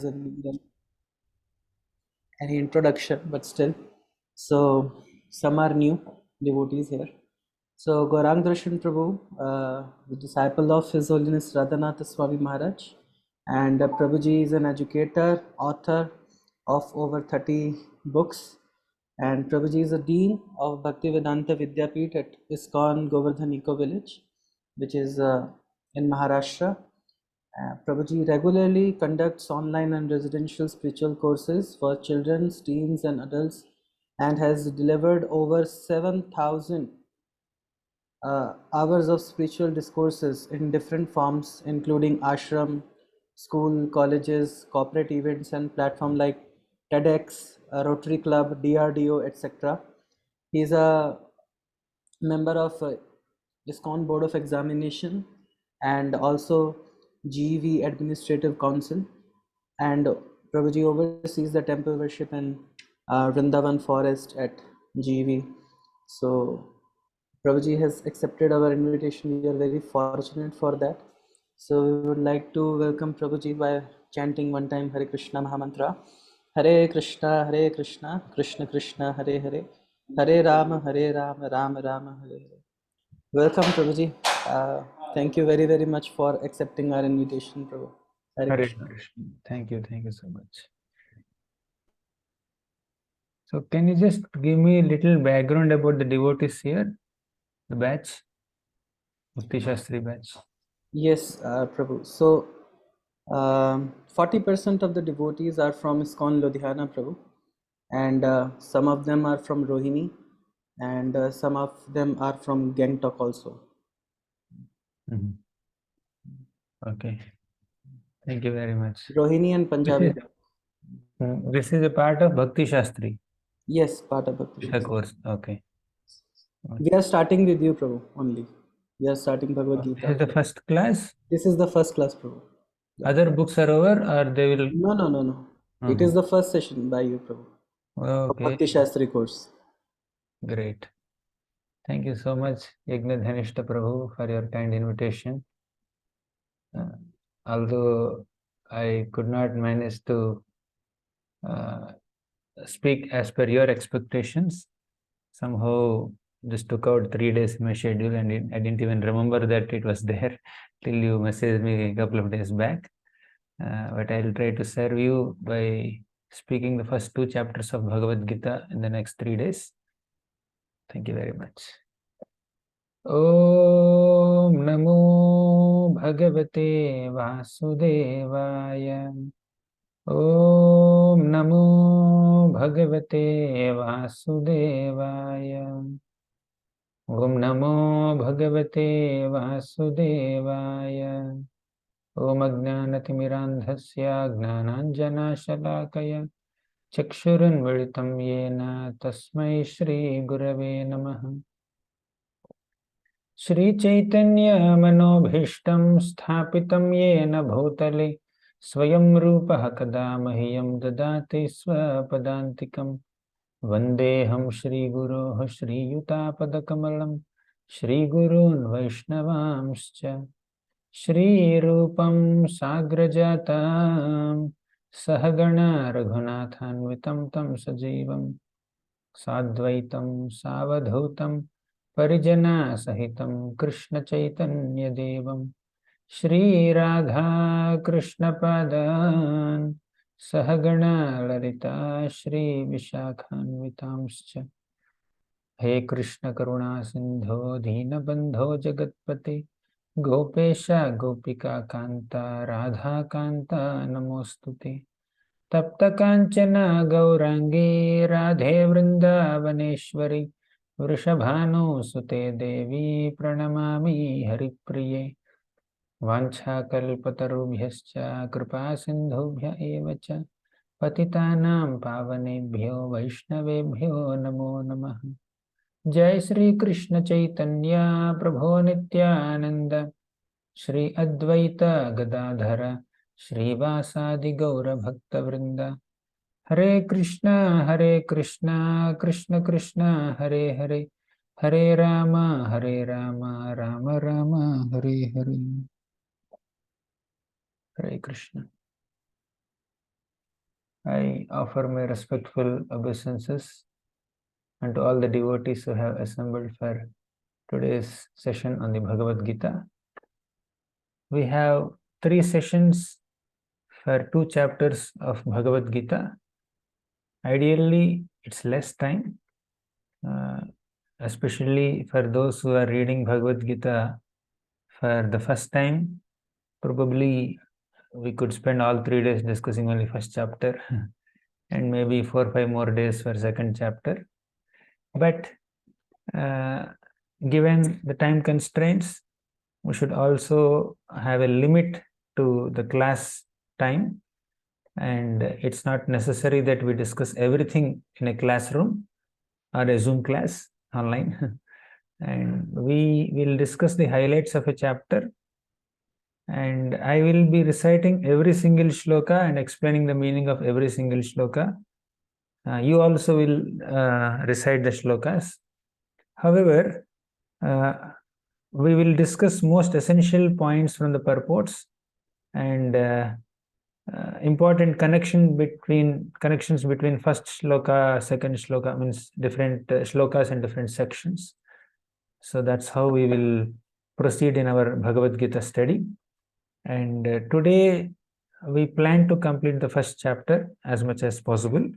doesn't need any introduction, but still. So some are new devotees here. So Gaurang Darshan Prabhu, the disciple of His Holiness Radhanath Swami Maharaj, and Prabhuji is an educator, author of over 30 books, and Prabhuji is a dean of Bhakti Vedanta Vidyapeeth at ISKCON Govardhan Eco Village, which is in Maharashtra. Prabhuji regularly conducts online and residential spiritual courses for children, teens, and adults, and has delivered over 7,000 hours of spiritual discourses in different forms, including ashram, school, colleges, corporate events, and platforms like TEDx, Rotary Club, DRDO, etc. He is a member of ISKCON Board of Examination and also GEV Administrative Council, and Prabhuji oversees the temple worship in Vrindavan Forest at GEV. So Prabhuji has accepted our invitation. We are very fortunate for that. So we would like to welcome Prabhuji by chanting one time Hare Krishna Mahamantra. Hare Krishna, Krishna Krishna, Hare Hare, Hare Rama, Rama Rama, Hare Hare. Welcome, Prabhuji. Thank you very, very much for accepting our invitation, Prabhu. Hare Krishna. Thank you so much. So can you just give me a little background about the devotees here, the batch, Bhakti Sastri batch? Yes, Prabhu. So 40% of the devotees are from ISKCON Ludhiana, Prabhu, and some of them are from Rohini, and some of them are from Gangtok also. Okay. Thank you very much. Rohini and Punjabi. This is a part of Bhakti Shastri. Yes, part of Bhakti Shastri. Course. Okay. We are starting with you, Prabhu, only. We are starting Bhagavad Gita. This is the first class? This is the first class, Prabhu. Other books are over, or they will... No. It is the first session by you, Prabhu. Okay. Bhakti Shastri course. Great. Thank you so much, Yagnadhanishta Prabhu, for your kind invitation. Although I could not manage to speak as per your expectations, somehow just took out 3 days in my schedule, and I didn't even remember that it was there till you messaged me a couple of days back. But I'll try to serve you by speaking the first 2 chapters of Bhagavad Gita in the next 3 days. Thank you very much. Om Namo Bhagavate Vasudevaya. Om Namo Bhagavate Vasudevaya. Om Namo Bhagavate Vasudevaya. Om Ajnanatimmirandhasya Gnananjanashalakaya Chakshurunmilitam Yena Tasmai Shri Gurave Namaha. Shri Chaitanya Manobhishtam Sthapitam Yena Bhutale Swayam Rupaha Kada Mahyam Dadati Swapadantikam Vandeham Shri Guroh Shri Yutapadakamalam Shri Gurun Vaishnavamscha Shri Rupam Sagrajatam Sahagana Raghunathanvitam Tam Sajivam Sadvaitam Savadhutam Parijana Sahitam Krishna Chaitanya Devam Shri Radha Krishna Padan Sahagana Lalita Shri Vishakhanvitamscha He Krishna Karuna Sindho Dina Bandho Jagatpate Gopesha Gopika Kanta Radha Kanta Namostute Tapta Kanchana Gaurangi Radhe Vrindavaneshwari Vrishabhanu Sute Devi Pranamami Haripriye Vancha Kalpatarubhyascha Kripa Sindhubhya Evacha Patitanam Pavanebhyo Vaishnavebhyo Namo Namaha Jai Shri Krishna Chaitanya Prabhu Nityananda Shri Advaita Gadadhara Shri Vasadi Gaura Bhakta Vrinda Hare Krishna Krishna Krishna Hare Hare Hare Rama Rama Rama Hare Hare. Hare Krishna. I offer my respectful obeisances and to all the devotees who have assembled for today's session on the Bhagavad Gita. We have 3 sessions for 2 chapters of Bhagavad Gita. Ideally, it's less time, especially for those who are reading Bhagavad Gita for the first time. Probably we could spend all 3 days discussing only first chapter and maybe 4 or 5 more days for second chapter. But given the time constraints, we should also have a limit to the class time, and it's not necessary that we discuss everything in a classroom or a Zoom class online. And we will discuss the highlights of a chapter, and I will be reciting every single shloka and explaining the meaning of every single shloka. You also will recite the shlokas. However, we will discuss most essential points from the purports and important connections between first shloka, second shloka, means different shlokas and different sections. So that's how we will proceed in our Bhagavad Gita study. And today we plan to complete the first chapter as much as possible,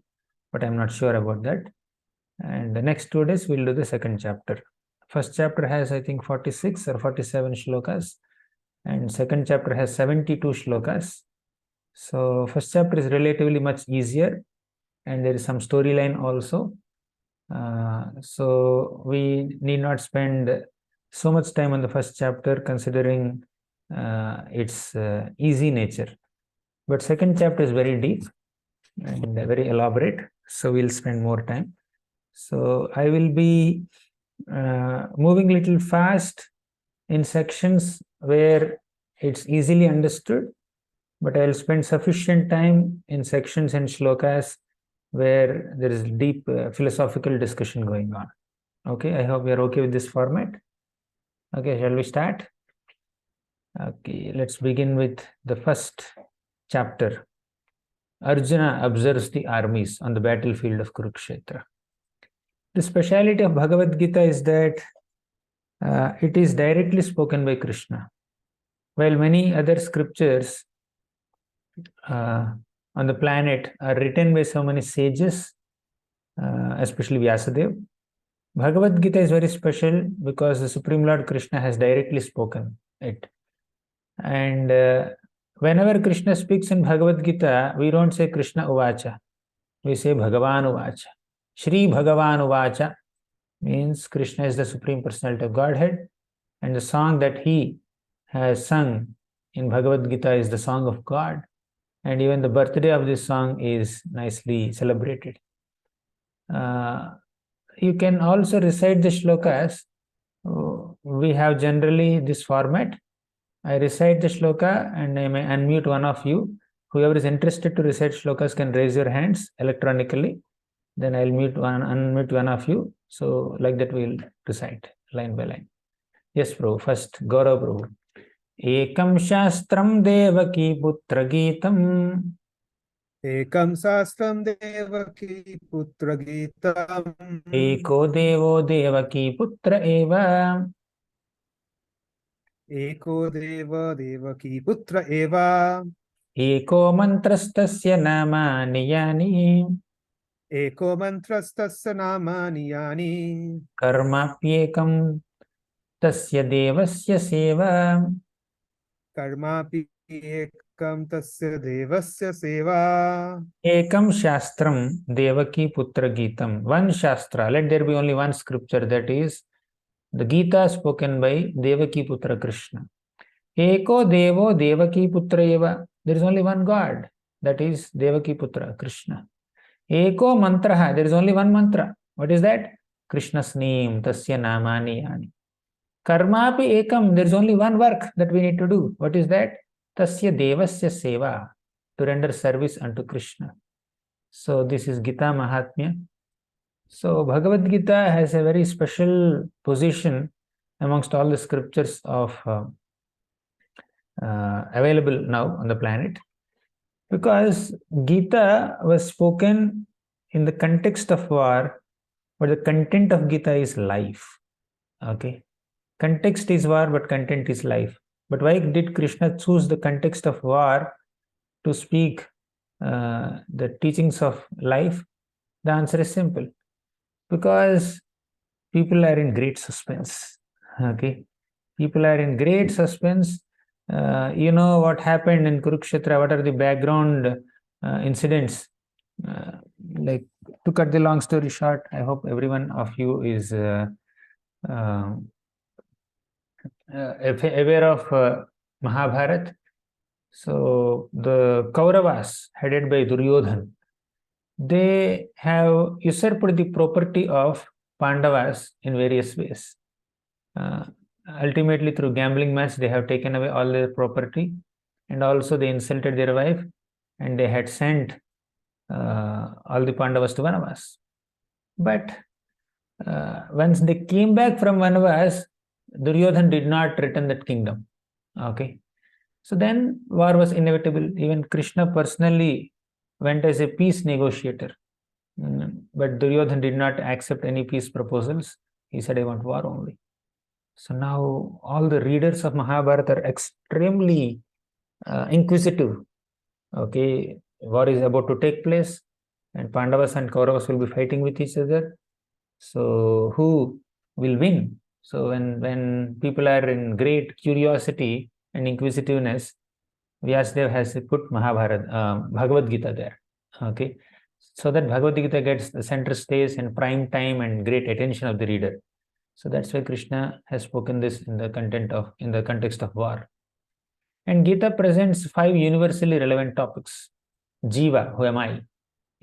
but I'm not sure about that. And the next 2 days we'll do the second chapter. First chapter has, I think, 46 or 47 shlokas, and second chapter has 72 shlokas. So first chapter is relatively much easier, and there is some storyline also. So we need not spend so much time on the first chapter, considering its easy nature. But second chapter is very deep and very elaborate, so we'll spend more time. So I will be moving a little fast in sections where it's easily understood, but I'll spend sufficient time in sections and shlokas where there is deep philosophical discussion going on. Okay, I hope you're okay with this format. Okay, shall we start? Okay, let's begin with the first chapter. Arjuna observes the armies on the battlefield of Kurukshetra. The speciality of Bhagavad Gita is that it is directly spoken by Krishna. While many other scriptures on the planet are written by so many sages, especially Vyasadeva, Bhagavad Gita is very special because the Supreme Lord Krishna has directly spoken it. And whenever Krishna speaks in Bhagavad Gita, we don't say Krishna Uvacha, we say Bhagavan Uvacha. Shri Bhagavan Uvacha means Krishna is the Supreme Personality of Godhead, and the song that he has sung in Bhagavad Gita is the song of God, and even the birthday of this song is nicely celebrated. You can also recite the shlokas. We have generally this format. I recite the shloka and I may unmute one of you. Whoever is interested to recite shlokas can raise your hands electronically. Then I'll unmute one of you. So like that we'll recite line by line. Yes, Prabhu. First, Gaurav Prabhu. Ekam Shastram Devaki Putra Geetam. Ekam Sastram Devaki Putra Geetam. Eko Devo Devaki Putra Eva. Eko Deva Devaki Putra Eva. Eko Mantrastasya Namani Yani. Eko Mantrastasya Namani Yani. Karmapyekam Tasya Devasya Seva. Karmapi Ekam Tasya Devasya Seva. Ekam Shastram Devaki Putra Geetam. One Shastra. Let there be only one scripture, that is the Gita spoken by Devaki Putra Krishna. Eko Devo Devaki Putra Eva. There is only one God, that is Devaki Putra Krishna. Eko Mantraha. There is only one mantra. What is that? Krishna's name. Tasya Namani Yani. Karmapi Ekam. There is only one work that we need to do. What is that? Tasya Devasya Seva. To render service unto Krishna. So this is Gita Mahatmya. So Bhagavad Gita has a very special position amongst all the scriptures of available now on the planet. Because Gita was spoken in the context of war, but the content of Gita is life. Okay. Context is war, but content is life. But why did Krishna choose the context of war to speak the teachings of life? The answer is simple. Because people are in great suspense. Okay. People are in great suspense. You know what happened in Kurukshetra, what are the background incidents? Like, to cut the long story short, I hope everyone of you is uh, aware of Mahabharat. So the Kauravas, headed by Duryodhan, they have usurped the property of Pandavas in various ways. Uh, Ultimately, through gambling match, they have taken away all their property, and also they insulted their wife, and they had sent all the Pandavas to Vanavas. But once they came back from Vanavas, Duryodhan did not return that kingdom. Okay. So then war was inevitable. Even Krishna personally went as a peace negotiator. But Duryodhan did not accept any peace proposals. He said, I want war only. So now all the readers of Mahabharata are extremely inquisitive. Okay, war is about to take place, and Pandavas and Kauravas will be fighting with each other. So who will win? So when people are in great curiosity and inquisitiveness, Vyasdev has put Bhagavad Gita there. Okay, so that Bhagavad Gita gets the center stage and prime time and great attention of the reader. So that's why Krishna has spoken this in the context of war. And Gita presents 5 universally relevant topics. Jiva, who am I?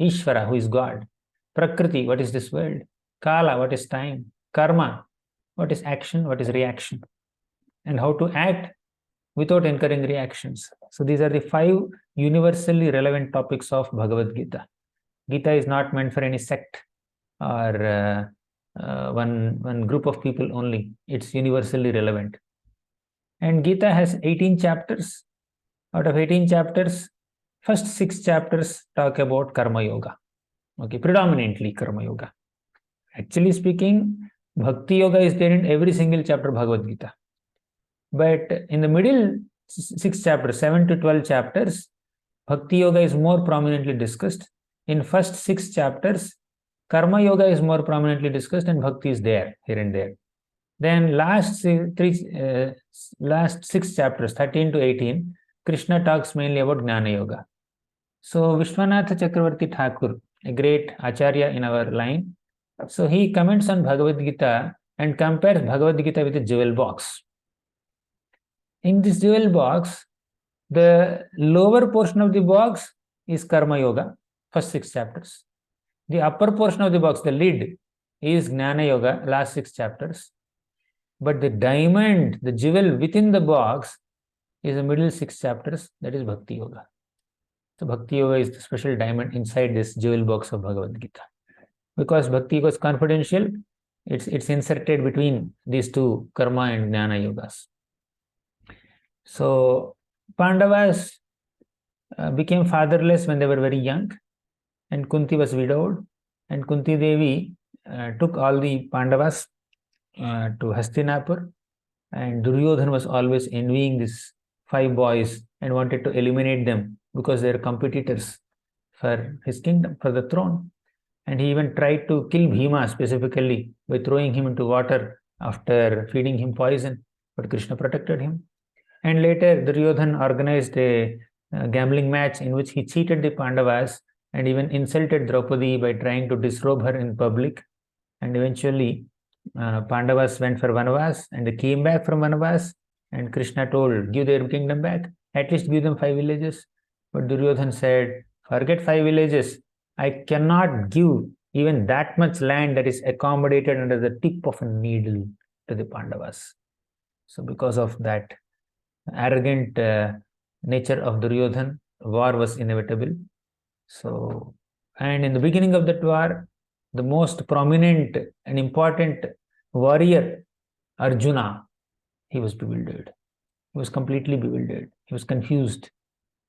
Ishvara, who is God? Prakriti, what is this world? Kala, what is time? Karma, what is action, what is reaction? And how to act without incurring reactions. So these are the 5 universally relevant topics of Bhagavad Gita. Gita is not meant for any sect or one group of people only. It's universally relevant. And Gita has 18 chapters. Out of 18 chapters, first 6 chapters talk about Karma Yoga. Okay, predominantly Karma Yoga. Actually speaking, Bhakti Yoga is there in every single chapter of Bhagavad Gita. But in the middle 6 chapters, 7 to 12 chapters, Bhakti Yoga is more prominently discussed. In first 6 chapters, Karma Yoga is more prominently discussed, and Bhakti is there, here and there. Then last 6 chapters, 13 to 18, Krishna talks mainly about Jnana Yoga. So Vishwanath Chakravarti Thakur, a great acharya in our line, so he comments on Bhagavad Gita and compares Bhagavad Gita with a jewel box. In this jewel box, the lower portion of the box is Karma Yoga, first 6 chapters. The upper portion of the box, the lid, is Jnana Yoga, last 6 chapters. But the diamond, the jewel within the box, is the middle 6 chapters, that is Bhakti Yoga. So Bhakti Yoga is the special diamond inside this jewel box of Bhagavad Gita. Because Bhakti Yoga is confidential, it's inserted between these two, Karma and Jnana Yogas. So Pandavas became fatherless when they were very young, and Kunti was widowed, and Kunti Devi took all the Pandavas to Hastinapur, and Duryodhan was always envying these 5 boys and wanted to eliminate them because they are competitors for his kingdom, for the throne. And he even tried to kill Bhima specifically by throwing him into water after feeding him poison, but Krishna protected him. And later, Duryodhan organized a gambling match in which he cheated the Pandavas and even insulted Draupadi by trying to disrobe her in public. And eventually, Pandavas went for Vanavas and they came back from Vanavas, and Krishna told, give their kingdom back, at least give them 5 villages. But Duryodhan said, forget 5 villages. I cannot give even that much land that is accommodated under the tip of a needle to the Pandavas. So because of that arrogant nature of Duryodhan, war was inevitable. So, and in the beginning of that war, the most prominent and important warrior, Arjuna, he was bewildered. He was completely bewildered. He was confused.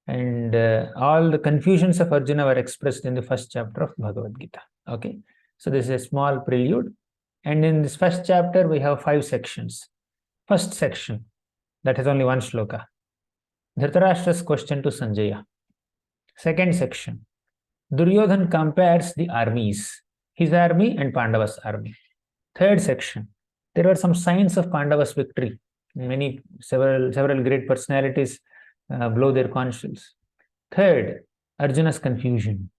And all the confusions of Arjuna were expressed in the first chapter of Bhagavad Gita. Okay, so this is a small prelude. And in this first chapter, we have 5 sections. First section, that has only one shloka. Dhritarashtra's question to Sanjaya. Second section, Duryodhan compares the armies, his army and Pandava's army. Third section, there were some signs of Pandava's victory. Several great personalities blow their conch shells. Third, Arjuna's confusion.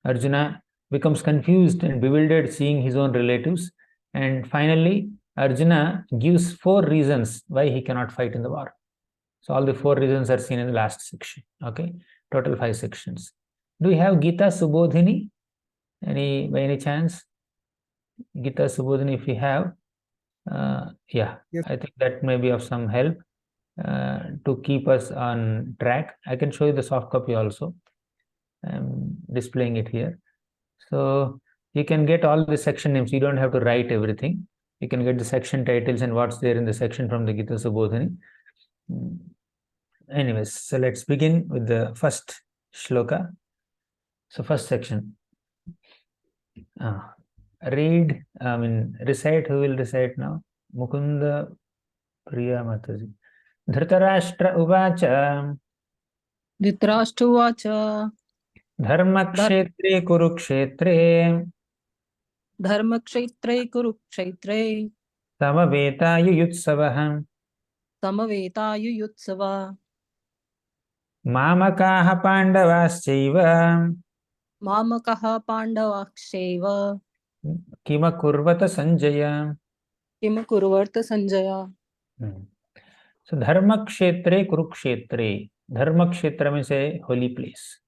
Arjuna becomes confused and bewildered seeing his own relatives. And finally, Arjuna gives 4 reasons why he cannot fight in the war. So all the 4 reasons are seen in the last section. Okay, total 5 sections. Do we have Gita Subodhini? By any chance? Gita Subodhini, if we have, yeah, Yes. I think that may be of some help to keep us on track. I can show you the soft copy also. I'm displaying it here. So you can get all the section names. You don't have to write everything. You can get the section titles and what's there in the section from the Gita Subodhini. Anyways, so let's begin with the first shloka. So first section. Recite. Who will recite now? Mukunda Priya Mataji. Dhritarashtra Uvacha. Dhritarashtra Dharmakshetre Kurukshetre. Dharmakshetre Kurukshetre Samaveta Yuyutsavah. Samaveta Yuyutsava Mamakaha Pandavaschaiva. Mamakaha Pandavaksheva Kima Kurvata Sanjaya. Kim Kurvarta Sanjaya. So Dharmakshetre Kurukshetre. Dharmakshetra means a holy place.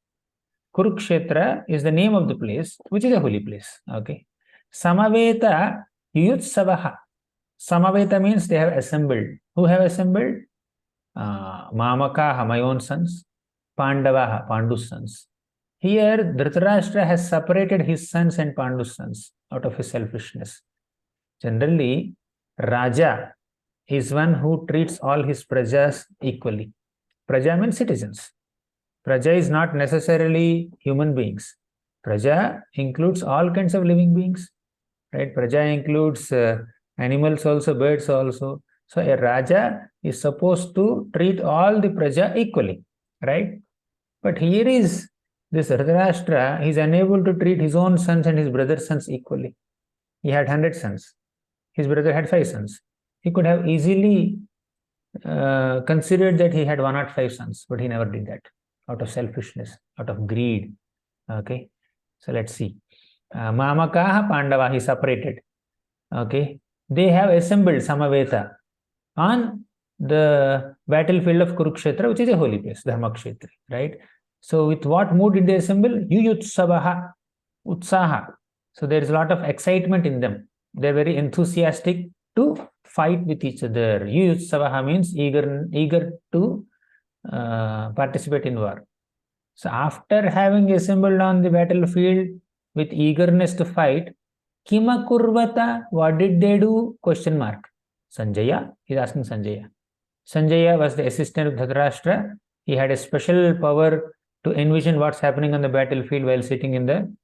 Kurukshetra is the name of the place, which is a holy place. Okay. Samaveta Yuyutsavaha. Samaveta means they have assembled. Who have assembled? Mamakaha, my own sons. Pandavaha, Pandu's sons. Here, Dhritarashtra has separated his sons and Pandu's sons out of his selfishness. Generally, Raja is one who treats all his prajas equally. Praja means citizens. Praja is not necessarily human beings. Praja includes all kinds of living beings. Right? Praja includes animals also, birds also. So a Raja is supposed to treat all the Praja equally. Right? But here is this Dhritarashtra, he is unable to treat his own sons and his brother's sons equally. He had 100 sons. His brother had 5 sons. He could have easily considered that he had 105 sons, but he never did that out of selfishness, out of greed. Okay, so let's see. Mamakaha Pandava, he separated. Okay, they have assembled Samaveta on the battlefield of Kurukshetra, which is a holy place, Dharmakshetra, right? So with what mood did they assemble? Yuyutsavaha, Utsaha. So there is a lot of excitement in them. They're very enthusiastic to fight with each other. Yuyutsavaha means eager to participate in war. So after having assembled on the battlefield with eagerness to fight, Kima Kurvata, what did they do? Question mark. Sanjaya, he's asking Sanjaya. Sanjaya was the assistant of Dhritarashtra. He had a special power to envision what's happening on the battlefield while sitting in the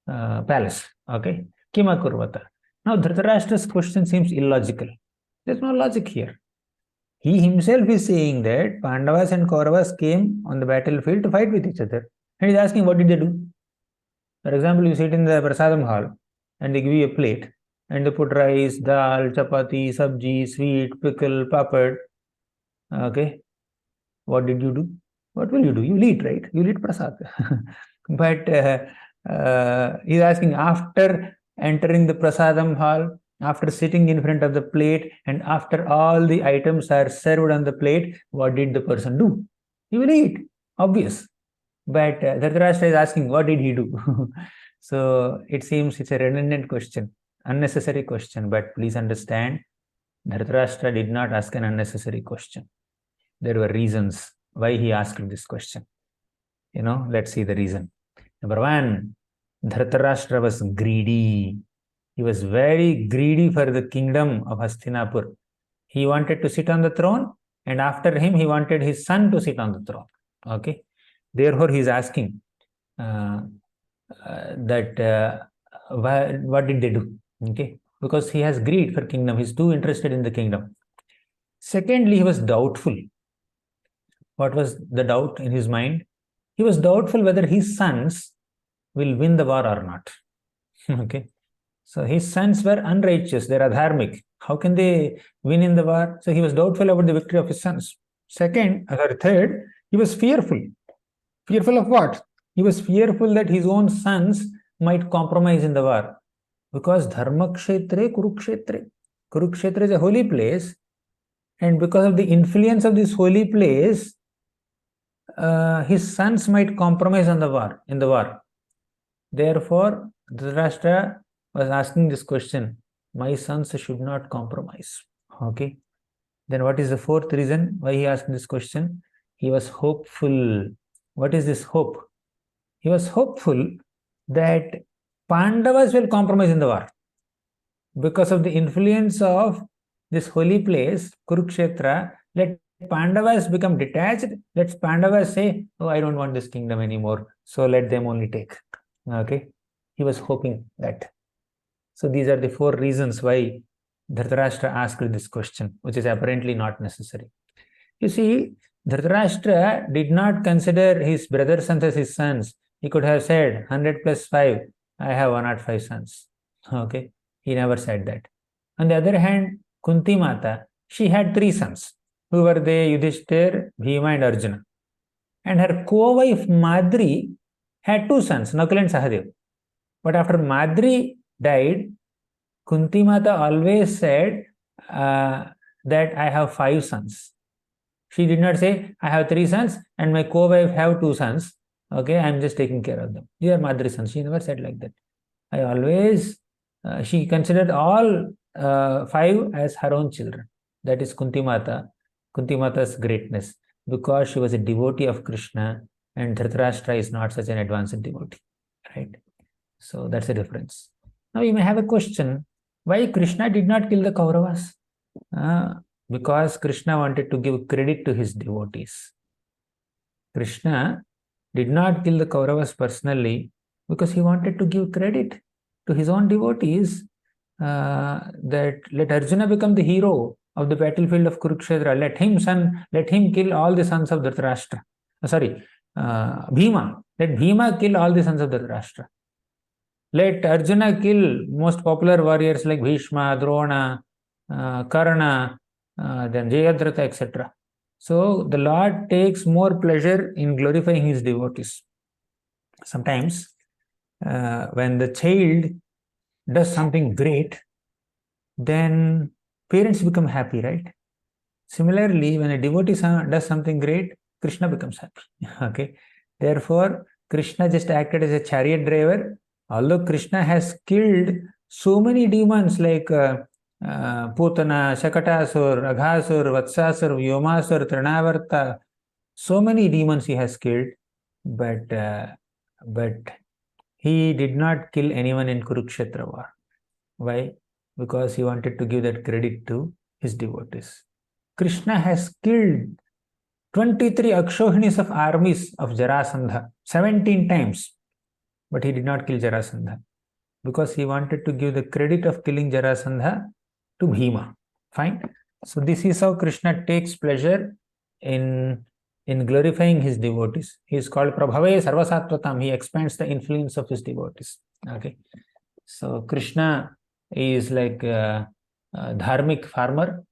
palace. Okay, Kima Kurvata. Now Dhritarashtra's question seems illogical. There's no logic here. He himself is saying that Pandavas and Kauravas came on the battlefield to fight with each other. And he's asking, what did they do? For example, you sit in the prasadam hall and they give you a plate and they put rice, dal, chapati, sabji, sweet, pickle, papad. Okay. What did you do? What will you do? You will eat, right? You will eat prasad. But he's asking, after entering the prasadam hall, after sitting in front of the plate, and after all the items are served on the plate, what did the person do? He will eat, obvious. But Dhritarashtra is asking, what did he do? So it seems it's a redundant question, unnecessary question. But please understand, Dhritarashtra did not ask an unnecessary question. There were reasons why he asked this question. Let's see the reason. Number 1, Dhritarashtra was greedy. He was very greedy for the kingdom of Hastinapur. He wanted to sit on the throne and after him he wanted his son to sit on the throne. Okay, therefore he is asking what did they do? Okay, because he has greed for kingdom. He's too interested in the kingdom. Secondly, he was doubtful. What was the doubt in his mind? He was doubtful whether his sons will win the war or not. Okay, so his sons were unrighteous, they're adharmic. How can they win in the war? So he was doubtful about the victory of his sons. Third, he was fearful. Fearful of what? He was fearful that his own sons might compromise in the war. Because Dharma Kshetre, Kurukshetre. Kurukshetra is a holy place, and because of the influence of this holy place, his sons might compromise in the war. Therefore, Dhritarashtra was asking this question: my sons should not compromise. Okay. Then what is the fourth reason why he asked this question? He was hopeful. What is this hope? He was hopeful that Pandavas will compromise in the war. Because of the influence of this holy place, Kurukshetra, let Pandavas become detached. Let Pandavas say, oh, I don't want this kingdom anymore, so let them only take. Okay, he was hoping that. So these are the four reasons why Dhritarashtra asked this question, which is apparently not necessary. You see, Dhritarashtra did not consider his brothers as his sons. He could have said 100 plus 5, I have 105 sons. Okay, he never said that. On the other hand, Kunti Mata, she had 3 sons. Who were they? Yudhishthir, Bhima and Arjuna. And her co-wife Madri had 2 sons, Nakul and Sahadev. But after Madri died, Kunti Mata always said that I have 5 sons. She did not say, I have 3 sons and my co-wife have 2 sons. Okay, I'm just taking care of them. These are Madri sons. She never said like that. I always, she considered all 5 as her own children. That is Kunti Mata's greatness, because she was a devotee of Krishna, and Dhritarashtra is not such an advanced devotee. Right? So that's the difference. Now you may have a question, why Krishna did not kill the Kauravas? Because Krishna wanted to give credit to his devotees. Krishna did not kill the Kauravas personally because he wanted to give credit to his own devotees, that let Arjuna become the hero of the battlefield of Kurukshetra. Let him kill all the sons of Dhritarashtra. Bhima. Let Bhima kill all the sons of Dhritarashtra. Let Arjuna kill most popular warriors like Bhishma, Drona, Karna, then Jayadratha, etc. So the Lord takes more pleasure in glorifying his devotees. Sometimes when the child does something great, then parents become happy, right? Similarly, when a devotee does something great, Krishna becomes happy. Okay. Therefore, Krishna just acted as a chariot driver. Although Krishna has killed so many demons like Putana, Shakatasur, Aghasur, Vatsasur, Vyomasur, Trinavarta, so many demons he has killed, but he did not kill anyone in Kurukshetra war. Why? Because he wanted to give that credit to his devotees. Krishna has killed 23 Akshohinis of armies of Jarasandha 17 times, but he did not kill Jarasandha because he wanted to give the credit of killing Jarasandha to Bhima. Fine. So this is how Krishna takes pleasure in glorifying his devotees. He is called Prabhave Sarvasatvatam. He expands the influence of his devotees. Okay. So Krishna is like a dharmic farmer,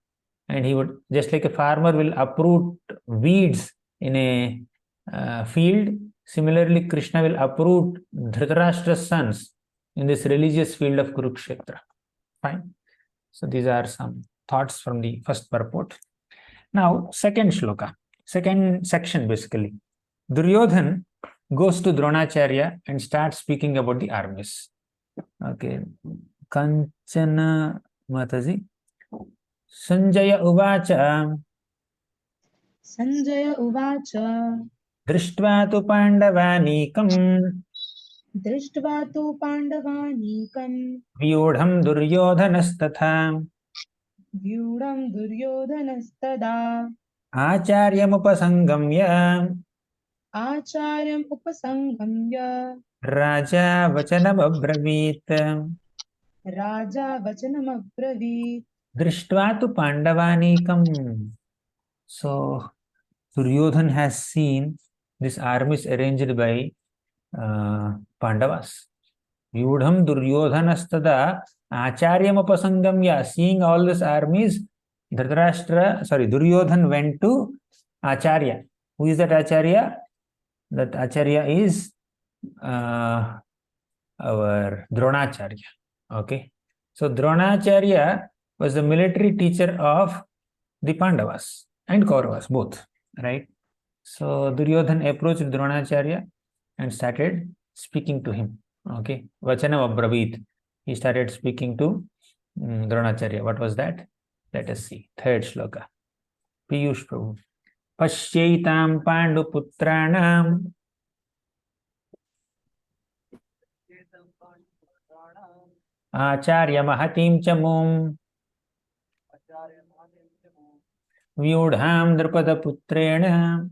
and he would, just like a farmer will uproot weeds in a field, similarly Krishna will uproot Dhritarashtra's sons in this religious field of Kurukshetra. Fine. So these are some thoughts from the first purport. Now, second shloka, second section basically. Duryodhan goes to Dronacharya and starts speaking about the armies. Okay. Kanchana Mataji. Sanjaya Uvacha. Sanjaya Uvacha. Drishtva tu Pandavanikam. Drishtva tu Pandavanikam. Vyudham Duryodhanastatha. Vyudham Duryodhanastada. आचार्यमुपसंगम्य आचार्यम् उपसंगम्य राजा वचनमब्रवीत् राजा वचनमब्रवीत्। दृष्ट्वा तु पाण्डवानीकम्. So Duryodhan has seen this armies arranged by Pandavas. Vyudham Duryodhanastada Acharyam Upasangamya. Seeing all these armies, Duryodhan went to Acharya. Who is that Acharya? That Acharya is our Dronacharya. Okay. So Dronacharya was the military teacher of the Pandavas and Kauravas, both. Right. So Duryodhan approached Dronacharya and started speaking to him. Okay. Vachanam Abravit. He started speaking to Dronacharya. What was that? Let us see. Third shloka. Piyush Prabhu. Pashyaitam Panduputranam Acharya Mahatim Chamum Vyudham Drupada Putrena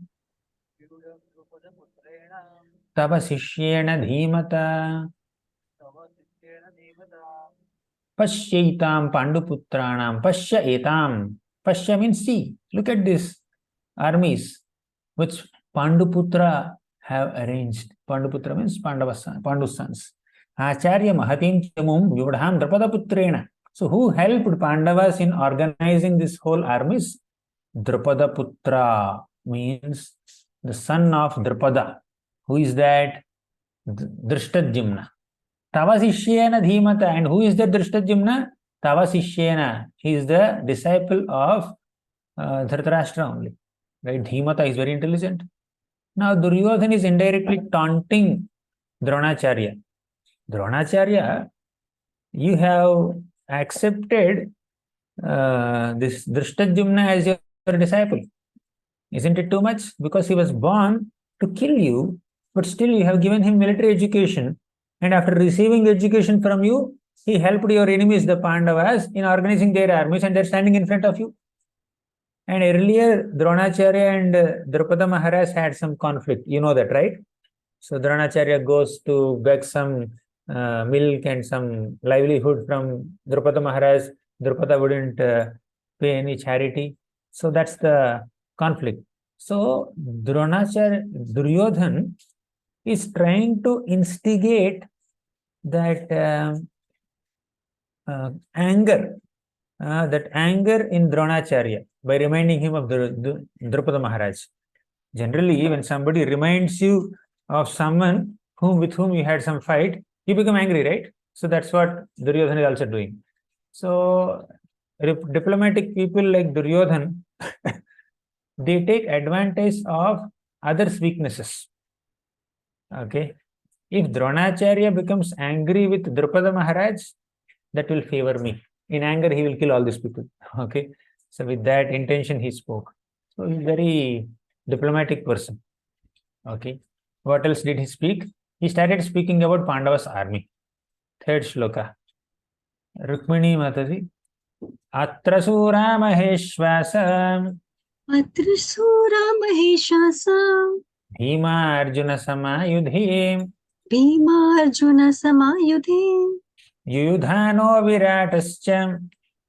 Tava Sishyena Dhimata Pashyaitam Panduputranam. Pashya etam. Pashya means see. Look at this armies which Panduputra have arranged. Panduputra means Pandu's sons. Acharya Mahatim Chamum Vyudham Drupada Putrena. So who helped Pandavas in organizing this whole armies? Drupada Putra means the son of Drupada. Who is that? Drishtadyumna. Tavasishyena Dhimata. And who is the Drishtadyumna? Tavasishyena. He is the disciple of Dhritarashtra only. Right? Dhimata is very intelligent. Now Duryodhan is indirectly taunting Dronacharya. Dronacharya, you have accepted this Drishtadyumna as your disciple. Isn't it too much? Because he was born to kill you, but still you have given him military education. And after receiving education from you, he helped your enemies, the Pandavas, in organizing their armies, and they're standing in front of you. And earlier, Dronacharya and Drupada Maharaj had some conflict. You know that, right? So Dronacharya goes to beg some milk and some livelihood from Drupada Maharaj. Drupada wouldn't pay any charity. So that's the conflict. So Duryodhan is trying to instigate that anger in Dronacharya by reminding him of Drupada Maharaj. Generally, when somebody reminds you of someone with whom you had some fight, you become angry, right? So that's what Duryodhan is also doing. So diplomatic people like Duryodhan, they take advantage of others' weaknesses. Okay. If Dronacharya becomes angry with Drupada Maharaj, that will favor me. In anger, he will kill all these people. Okay. So with that intention, he spoke. So he's a very diplomatic person. Okay. What else did he speak? He started speaking about Pandava's army. Third shloka. Rukmini Mataji. Atra Sura Maheshwasa अत्रसूरा महिषासा Bhima Arjuna Samayudhi भीमार्जुनसमायुधे Yuyudhano Viratascha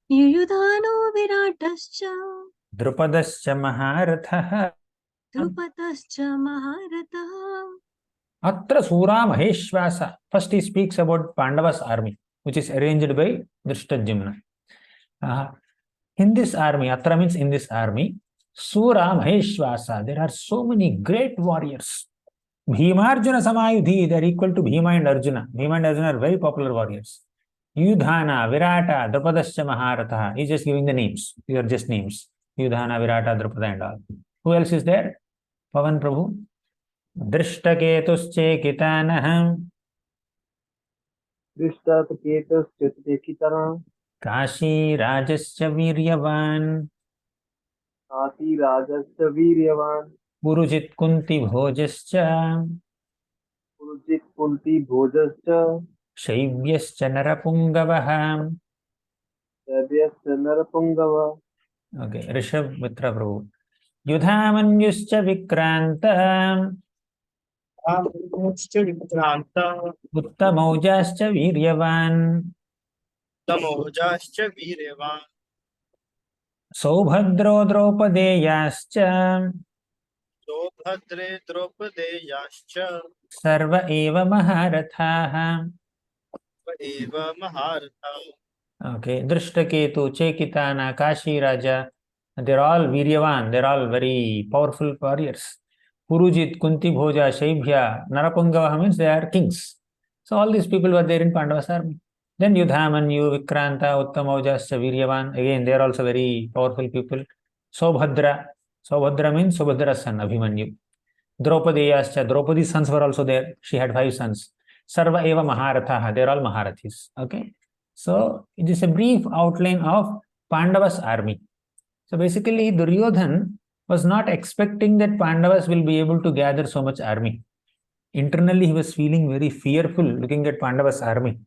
युयुधानो विराटश्च Drupadascha Maharatha द्रुपदश्च महारथः. Atra Sura Maheshwasa. First he speaks about Pandava's army, which is arranged by Drishtadyumna. In this army, Atra means in this army, Sura Maheshwasa, there are so many great warriors. Bhimarjuna Samayudhi, they are equal to Bhima and Arjuna. Bhima and Arjuna are very popular warriors. Yudhana, Virata, Drupadascha Maharatha. He's just giving the names. These are just names. Yudhana, Virata, Drupada and all. Who else is there? Pavan Prabhu. Drishtaketusche दृष्टातकेतश्चित्तकितरां Kashi Rajascha Viryavan काशीराजश्च वीर्यवान् Purujit Kunti Bhojascha Purujit कुन्तीभोजश्च Shaivyascha Narapungavaha. दैव्यश्च नरपुङ्गव. Okay, Rishabh Mitra Prabhu. युधामन्युश्च विक्रान्त विक्रान्त उत्तमौजाश्च वीर्यवान् तमोजाश्च वीर्यवान् सौभद्रो द्रौपदेयाश्च सौभद्रे द्रौपदेयाश्च सर्व एव महारथाः. एव महारथा Okay, Drishtaketu, Chekitana, Kashi Raja, they're all Viryavan, they're all very powerful warriors. Purujit, Kunti Bhoja, Shaibhya, Narapungava means they are kings. So all these people were there in Pandava's army. Then Yudhamanyu, Vikranta, Uttamaujas, Viryavan, again they are also very powerful people. Sobhadra, Sobhadra means Subhadra's son, Abhimanyu. Draupadeyascha, Draupadi's sons were also there. She had 5 sons. Sarva Eva Maharathaha, they're all Maharathis. Okay. So it is a brief outline of Pandava's army. So basically, Duryodhan was not expecting that Pandavas will be able to gather so much army. Internally, he was feeling very fearful looking at Pandava's army.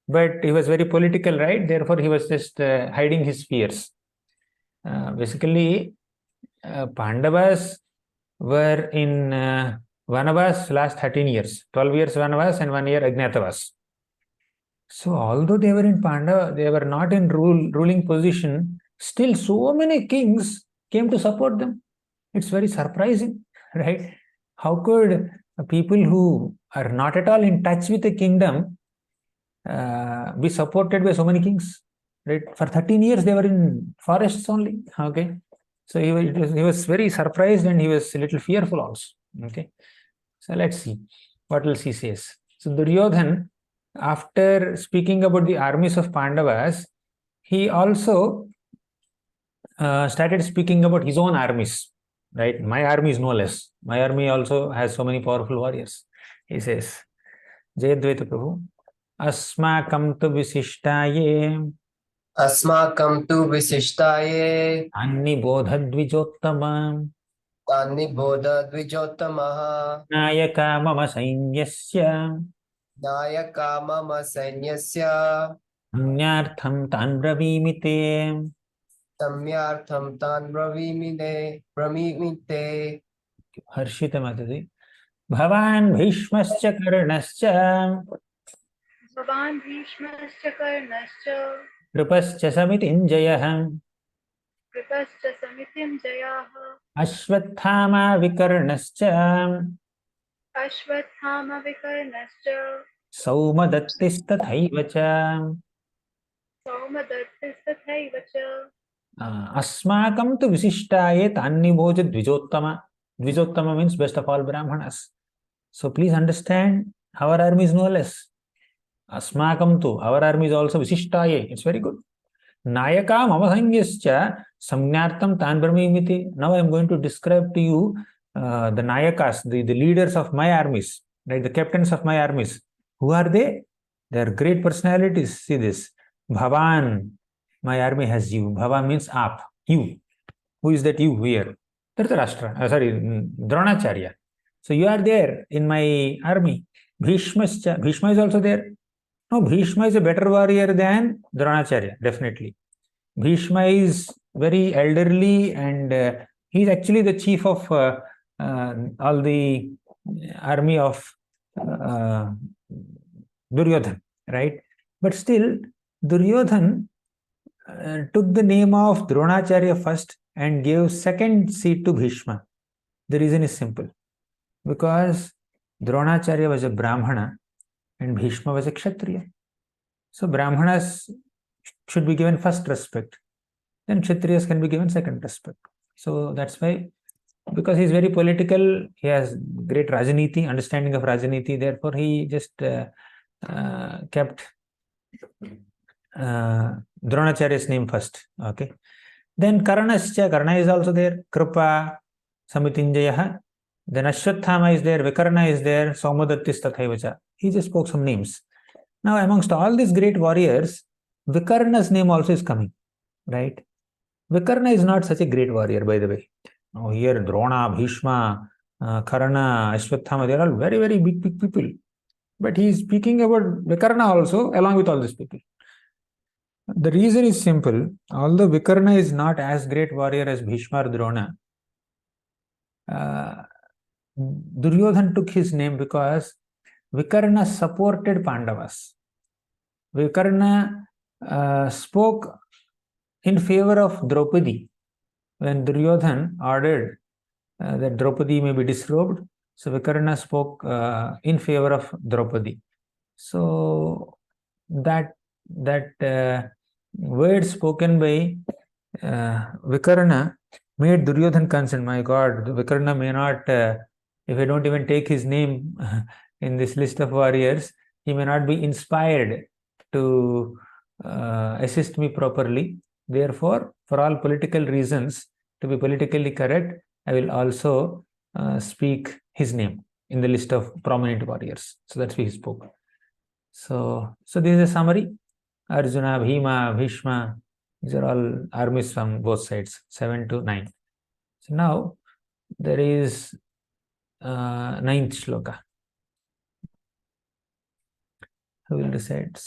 But he was very political, right? Therefore, he was just hiding his fears. Basically, Pandavas were in Vanavas last 13 years, 12 years Vanavas and 1 year Ajnatavas. So although they were in Pandava, they were not in ruling position, still so many kings came to support them. It's very surprising, right? How could people who are not at all in touch with the kingdom be supported by so many kings? Right? For 13 years they were in forests only. Okay. So he was very surprised and he was a little fearful also. Okay. So let's see what else he says. So Duryodhan, after speaking about the armies of Pandavas, he also started speaking about his own armies. Right? My army is no less. My army also has so many powerful warriors. He says, Jayadvaita Prabhu, Asmakam tu visishtaye अस्माकं तु विशिष्टाये अन्निबोधद्विजोत्तम तान्निबोध द्विजोत्तमः नायका मम सैन्यस्य नायका मम सैन्यस्य अन्यार्थं तान् ब्रवीमि ते. सम्यार्थं तान् ब्रवीमि ते हर्षिता माताजी, भवान् भीष्मश्च कर्णश्च भवान् भीष्मश्च कर्णश्च कृपश्च समितिञ्जयः कृपश्च समितिञ्जयाः अश्वत्थामा विकर्णश्च अश्वत्थामविकर्णश्च सौमदत्तिस्तथैव च. सौमदत्तिस्तथैव च. अस्माकं तु विशिष्टाये तान्निभोज द्विजोत्तम. Dvijottama means best of all Brahmanas. So please understand, our army is no less. Asmakam tu, our army is also Visishtaye. It's very good. Nayaka Mamasangyascha Samnyartam Tan Brahmimiti. Now I am going to describe to you the Nayakas, the leaders of my armies, right? The captains of my armies. Who are they? They are great personalities. See this. Bhavan, my army has you. Bhava means aap, you. Who is that you here? Dhritarashtra, Dronacharya. So you are there in my army. Bhishma is also there. No, Bhishma is a better warrior than Dronacharya, definitely. Bhishma is very elderly and he is actually the chief of all the army of Duryodhan, right? But still, Duryodhan took the name of Dronacharya first and gave second seat to Bhishma. The reason is simple. Because Dronacharya was a Brahmana and Bhishma was a Kshatriya. So Brahmanas should be given first respect. Then Kshatriyas can be given second respect. So that's why, because he is very political, he has great Rajaniti, understanding of Rajaniti, therefore he just kept Dronacharya's name first. Okay. Then Karna is also there. Kripa, Samitinjayaha. Then Ashwathama is there, Vikarna is there, Saumadattis Tathaivacha. He just spoke some names. Now, amongst all these great warriors, Vikarna's name also is coming, right? Vikarna is not such a great warrior, by the way. Oh, here, Drona, Bhishma, Karna, Ashwathama, they are all very, very big people. But he is speaking about Vikarna also, along with all these people. The reason is simple. Although Vikarna is not as great warrior as Bhishma or Drona, Duryodhan took his name because Vikarna supported Pandavas. Vikarna spoke in favor of Draupadi when Duryodhan ordered that Draupadi may be disrobed. So Vikarna spoke in favor of Draupadi. So that word spoken by Vikarna made Duryodhan concerned. My God, Vikarna may not, if I don't even take his name in this list of warriors, he may not be inspired to assist me properly. Therefore, for all political reasons, to be politically correct, I will also speak his name in the list of prominent warriors. So that's why he spoke. So this is a summary. Arjuna, Bhima, Bhishma, these are all armies from both sides, 7 to 9. So now there is 9th shloka. Who will recite?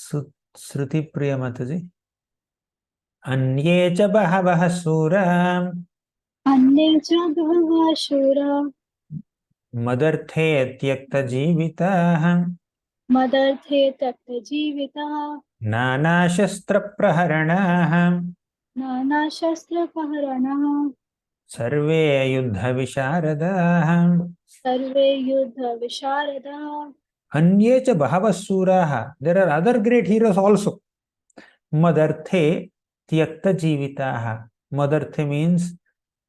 Shruti Priya Mataji. Anye cha bahavaha sura अन्ये च बहवः शूरा madarthe tyakta jivitah मदर्थे त्यक्तजीविताः nana shastra praharanah नानाशस्त्रपहरणः sarve yuddha visharadaah survey युद्धविशारदाः Anye cha bahava suraha. There are other great heroes also. Madarthe tyakta jivitaha. Madarthe means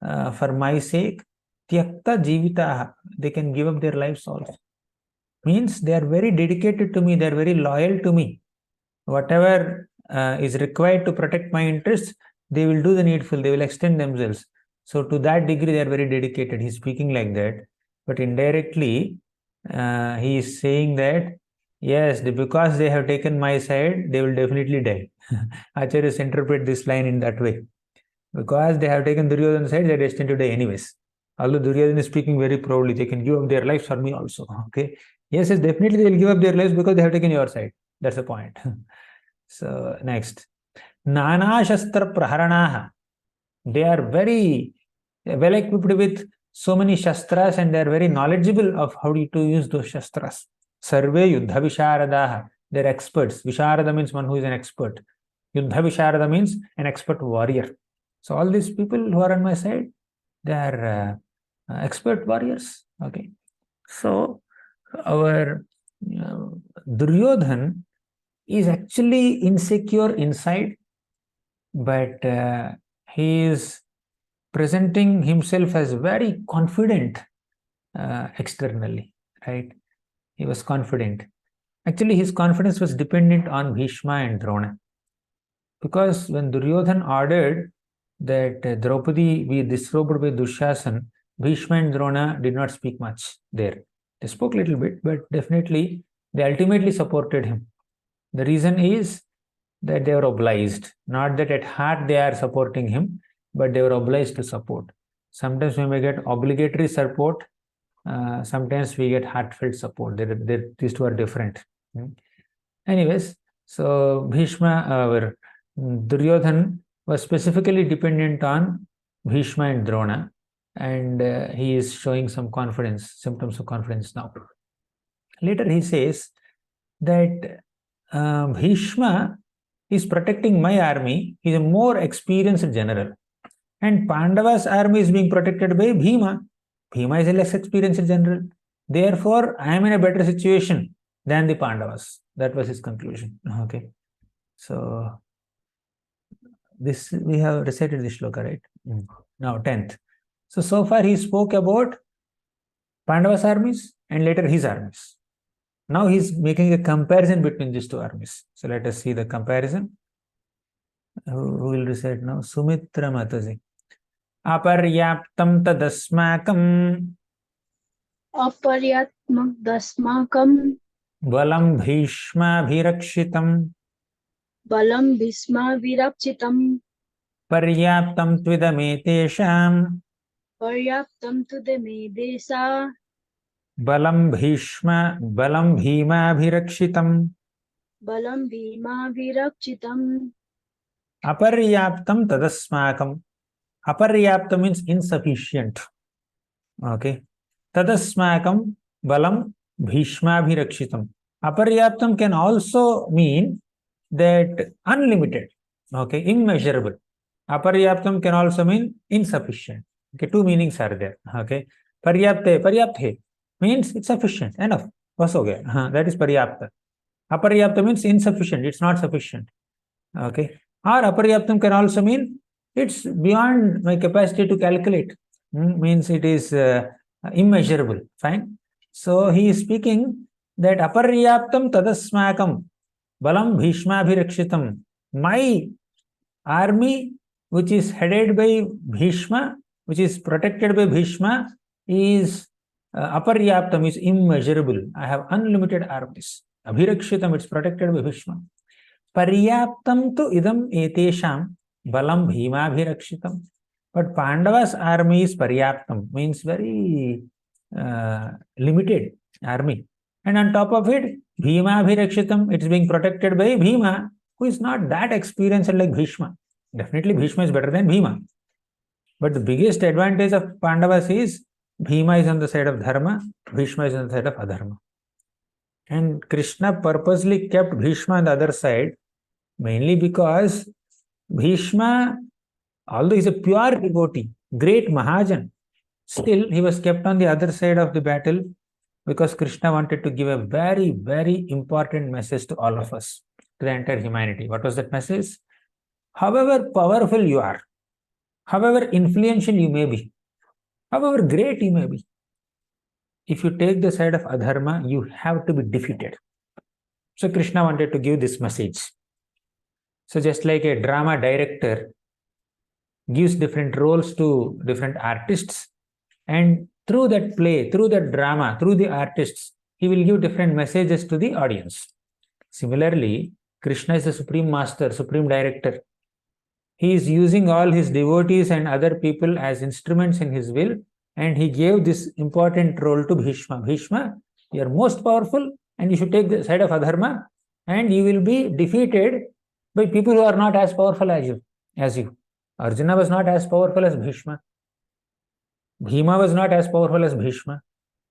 for my sake. Tyakta jivitaha. They can give up their lives also. Means they are very dedicated to me. They are very loyal to me. Whatever is required to protect my interests, they will do the needful. They will extend themselves. So to that degree, they are very dedicated. He's speaking like that. But indirectly, he is saying that yes, because they have taken my side, they will definitely die. Acharyas interpret this line in that way. Because they have taken Duryodhana's side, they are destined to die anyways. Although Duryodhana is speaking very proudly, they can give up their lives for me also. Okay. Yes, definitely they will give up their lives because they have taken your side. That's the point. So next. Nana Shastra Praharanaha. They are very well equipped with so many shastras and they are very knowledgeable of how to use those shastras. Sarve Yuddha Visharadaha. They are experts. Visharada means one who is an expert. Yuddha Visharada means an expert warrior. So all these people who are on my side, they are expert warriors. Okay. So our Duryodhan is actually insecure inside, but he is presenting himself as very confident externally, right? He was confident. Actually, his confidence was dependent on Bhishma and Drona. Because when Duryodhan ordered that Draupadi be disrobed by Dushasan, Bhishma and Drona did not speak much there. They spoke a little bit, but definitely they ultimately supported him. The reason is that they were obliged, not that at heart they are supporting him, but they were obliged to support. Sometimes we may get obligatory support, sometimes we get heartfelt support. These two are different. Anyways, so Bhishma, Duryodhan was specifically dependent on Bhishma and Drona, and he is showing some confidence, symptoms of confidence now. Later he says that Bhishma is protecting my army. He is a more experienced general. And Pandava's army is being protected by Bhima. Bhima is a less experienced general. Therefore, I am in a better situation than the Pandavas. That was his conclusion. Okay. So, this we have recited this shloka, right? Now, 10th. So far he spoke about Pandava's armies and later his armies. Now he is making a comparison between these two armies. So let us see the comparison. Who will recite now? Sumitra Mataji. Aparyaptam tadasmakam अपर्याप्तमदस्माकं balam bhishma bhirakshitam बलं भीष्माभिरक्षितं paryaptam tvidametesham पर्याप्तं तु मे देशा balam bhima bhirakshitam बलं भीमाभिरक्षितं aparyaptam tadasmakam. Aparyaptam means insufficient. Okay. Tadasmakam balam bhishmabhirakshitam. Aparyaptam can also mean that unlimited, okay, immeasurable. Aparyaptam can also mean insufficient. Okay, two meanings are there. Okay, paryapte means it's sufficient, enough. बस हो गया. That is paryapta. Aparyapta means insufficient, it's not sufficient. Okay, or aparyaptam can also mean it's beyond my capacity to calculate. Means it is immeasurable. Fine. So he is speaking that aparyaptam tadasmakam balam bhishmabhirakshitam. My army, which is headed by Bhishma, which is protected by Bhishma, is aparyaptam, is immeasurable. I have unlimited armies. Abhirakshitam, it's protected by Bhishma. Paryaptam tu idam etesham balam bhimabhirakshitam. But Pandava's army is paryaptam, means very limited army. And on top of it, bhimabhirakshitam, it's being protected by Bhima, who is not that experienced like Bhishma. Definitely Bhishma is better than Bhima. But the biggest advantage of Pandavas is Bhima is on the side of Dharma, Bhishma is on the side of Adharma. And Krishna purposely kept Bhishma on the other side, mainly because Bhishma, although he is a pure devotee, great Mahajan, still he was kept on the other side of the battle because Krishna wanted to give a very, very important message to all of us, to the entire humanity. What was that message? However powerful you are, however influential you may be, however great you may be, if you take the side of Adharma, you have to be defeated. So Krishna wanted to give this message. So just like a drama director gives different roles to different artists, and through that play, through that drama, through the artists, he will give different messages to the audience. Similarly, Krishna is the Supreme Master, Supreme Director. He is using all his devotees and other people as instruments in his will, and he gave this important role to Bhishma. Bhishma, you are most powerful and you should take the side of Adharma, and you will be defeated by people who are not as powerful as you. Arjuna was not as powerful as Bhishma. Bhima was not as powerful as Bhishma.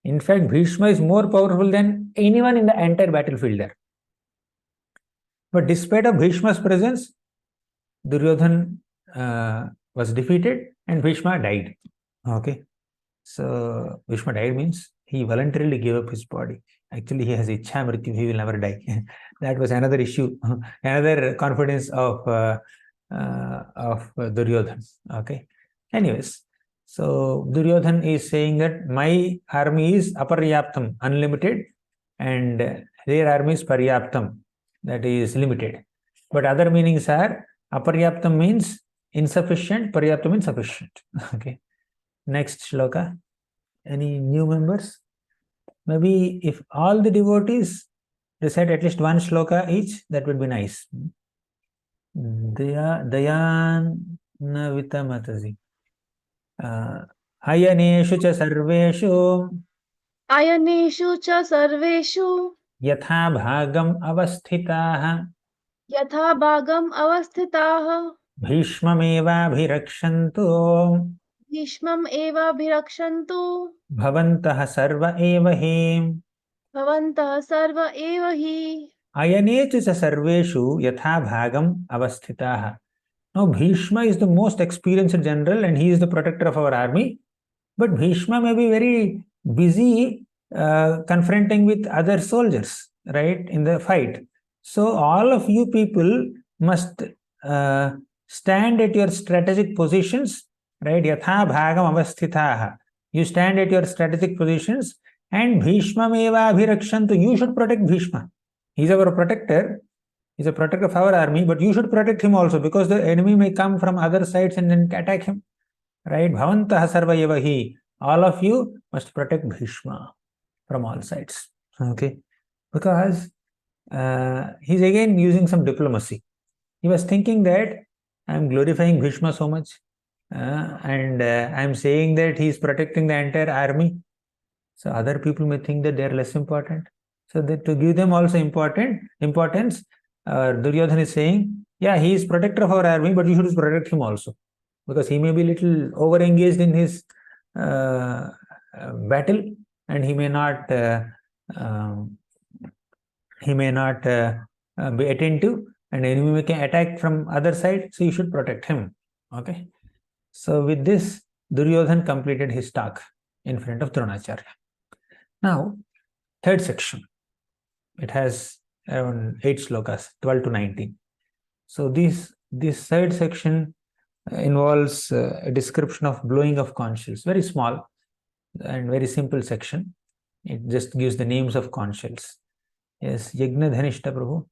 In fact, Bhishma is more powerful than anyone in the entire battlefield there. But despite of Bhishma's presence, Duryodhan was defeated and Bhishma died. Okay. So Bhishma died means he voluntarily gave up his body. Actually, he has Ichha Mrityu, he will never die. That was another issue, another confidence of Duryodhan. Okay. Anyways, so Duryodhan is saying that my army is aparyaptam, unlimited, and their army is paryaptam, that is limited. But other meanings are aparyaptam means insufficient, paryaptam means sufficient. Okay. Next shloka. Any new members? Maybe if all the devotees recite at least one shloka each, that would be nice. Dayan Vitamatazi. Ayaneshu cha sarveshu Ayaneshu cha sarveshu yatha bhagam avasthitaha yatha bhagam avasthitaah bhishmameva bhirakshantu bhishmam eva bhirakshantu bhavantah sarva eva hi. bhavantah sarva eva hi. Ayanechu cha sarveshu yatha bhagam avasthitaha. Now, Bhishma is the most experienced general and he is the protector of our army. But Bhishma may be very busy confronting with other soldiers, right, in the fight. So, all of you people must stand at your strategic positions, right? Yatha bhagam avasthitaha. You stand at your strategic positions, and Bhishma meva abhirakshantu. You should protect Bhishma. He is our protector. He's a protector of our army, but you should protect him also because the enemy may come from other sides and then attack him. Right? Bhavantah sarva eva hi. All of you must protect Bhishma from all sides. Okay? Because he's again using some diplomacy. He was thinking that I'm glorifying Bhishma so much and I'm saying that he's protecting the entire army. So other people may think that they're less important. So that to give them also importance, Duryodhan is saying, yeah, he is protector of our army, but you should protect him also. Because he may be little over-engaged in his battle, and he may not um, be attentive, and enemy can attack from other side, so you should protect him. Okay, so with this, Duryodhan completed his talk in front of Dronacharya. Now, third section. It has around 8 slokas, 12 to 19. So this third section involves a description of blowing of conch shells. Very small and very simple section. It just gives the names of conch shells. Yes, Yagna Dhanishta Prabhu.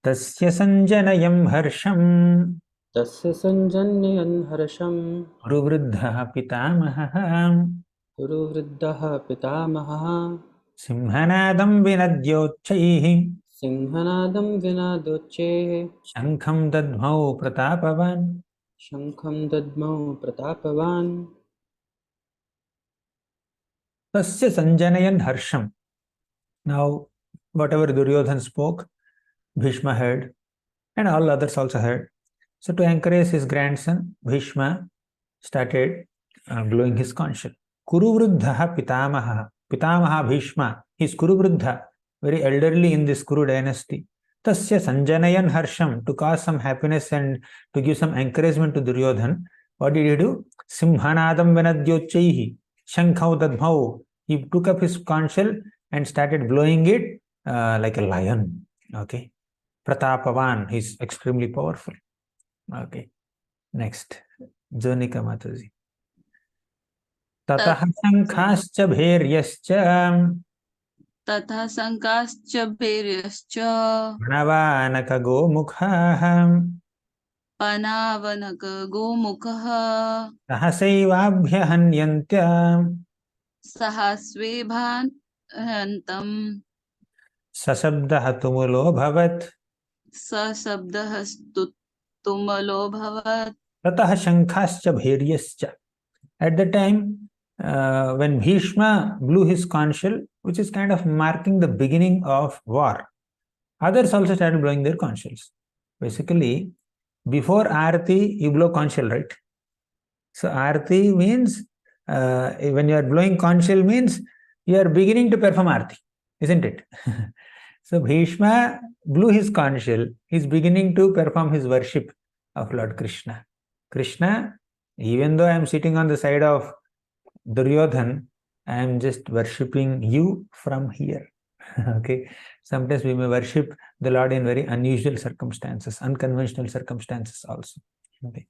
Tasya sanjanayam harsham तस्य सञ्जनयन् हर्षं Guruvruddha pitamahah गुरुवृद्धः पितामहः Simhanadam vinadyochaihi सिंहनादं विनादोच्चैः Shankham dadmau pratapavan. शङ्खं दद्मौ प्रतापवान् Tasya sanjanayan harsham. Now, whatever Duryodhan spoke, Bhishma heard, and all others also heard. So, to encourage his grandson, Bhishma started blowing his conch shell. Kuruvruddha pitamaha. Pitamaha Bhishma. He is Kuruvruddha, very elderly in this Kuru dynasty. Tasya sanjanayan harsham, to cause some happiness and to give some encouragement to Duryodhan. What did he do? Simhanadam vinadyochaihi. Shankhau dadmau. He took up his conch shell and started blowing it like a lion. Okay. Pratapavan. He is extremely powerful. Okay. Next. Jonika Mataji. Tatah shankhascha bhairyascha तथा शङ्काश्च भैर्यश्च Pranavanaka gomukha पनावनक गोमुखः Sahasaivaabhyahanyantya सहस्वेभान्तं Sasabdah tumulo bhavat सशब्दः तुमलो भवत्. Tatah shankhascha bhairyascha. At the time when Bhishma blew his conch shell, which is kind of marking the beginning of war, others also started blowing their conch shells. Basically, before Aarti, you blow conch shell, right? So Aarti means, when you are blowing conch shell means you are beginning to perform Aarti, isn't it? So Bhishma blew his conch shell. He is beginning to perform his worship of Lord Krishna. Krishna, even though I am sitting on the side of Duryodhan, I am just worshipping you from here. Okay. Sometimes we may worship the Lord in very unusual circumstances, unconventional circumstances also. Okay.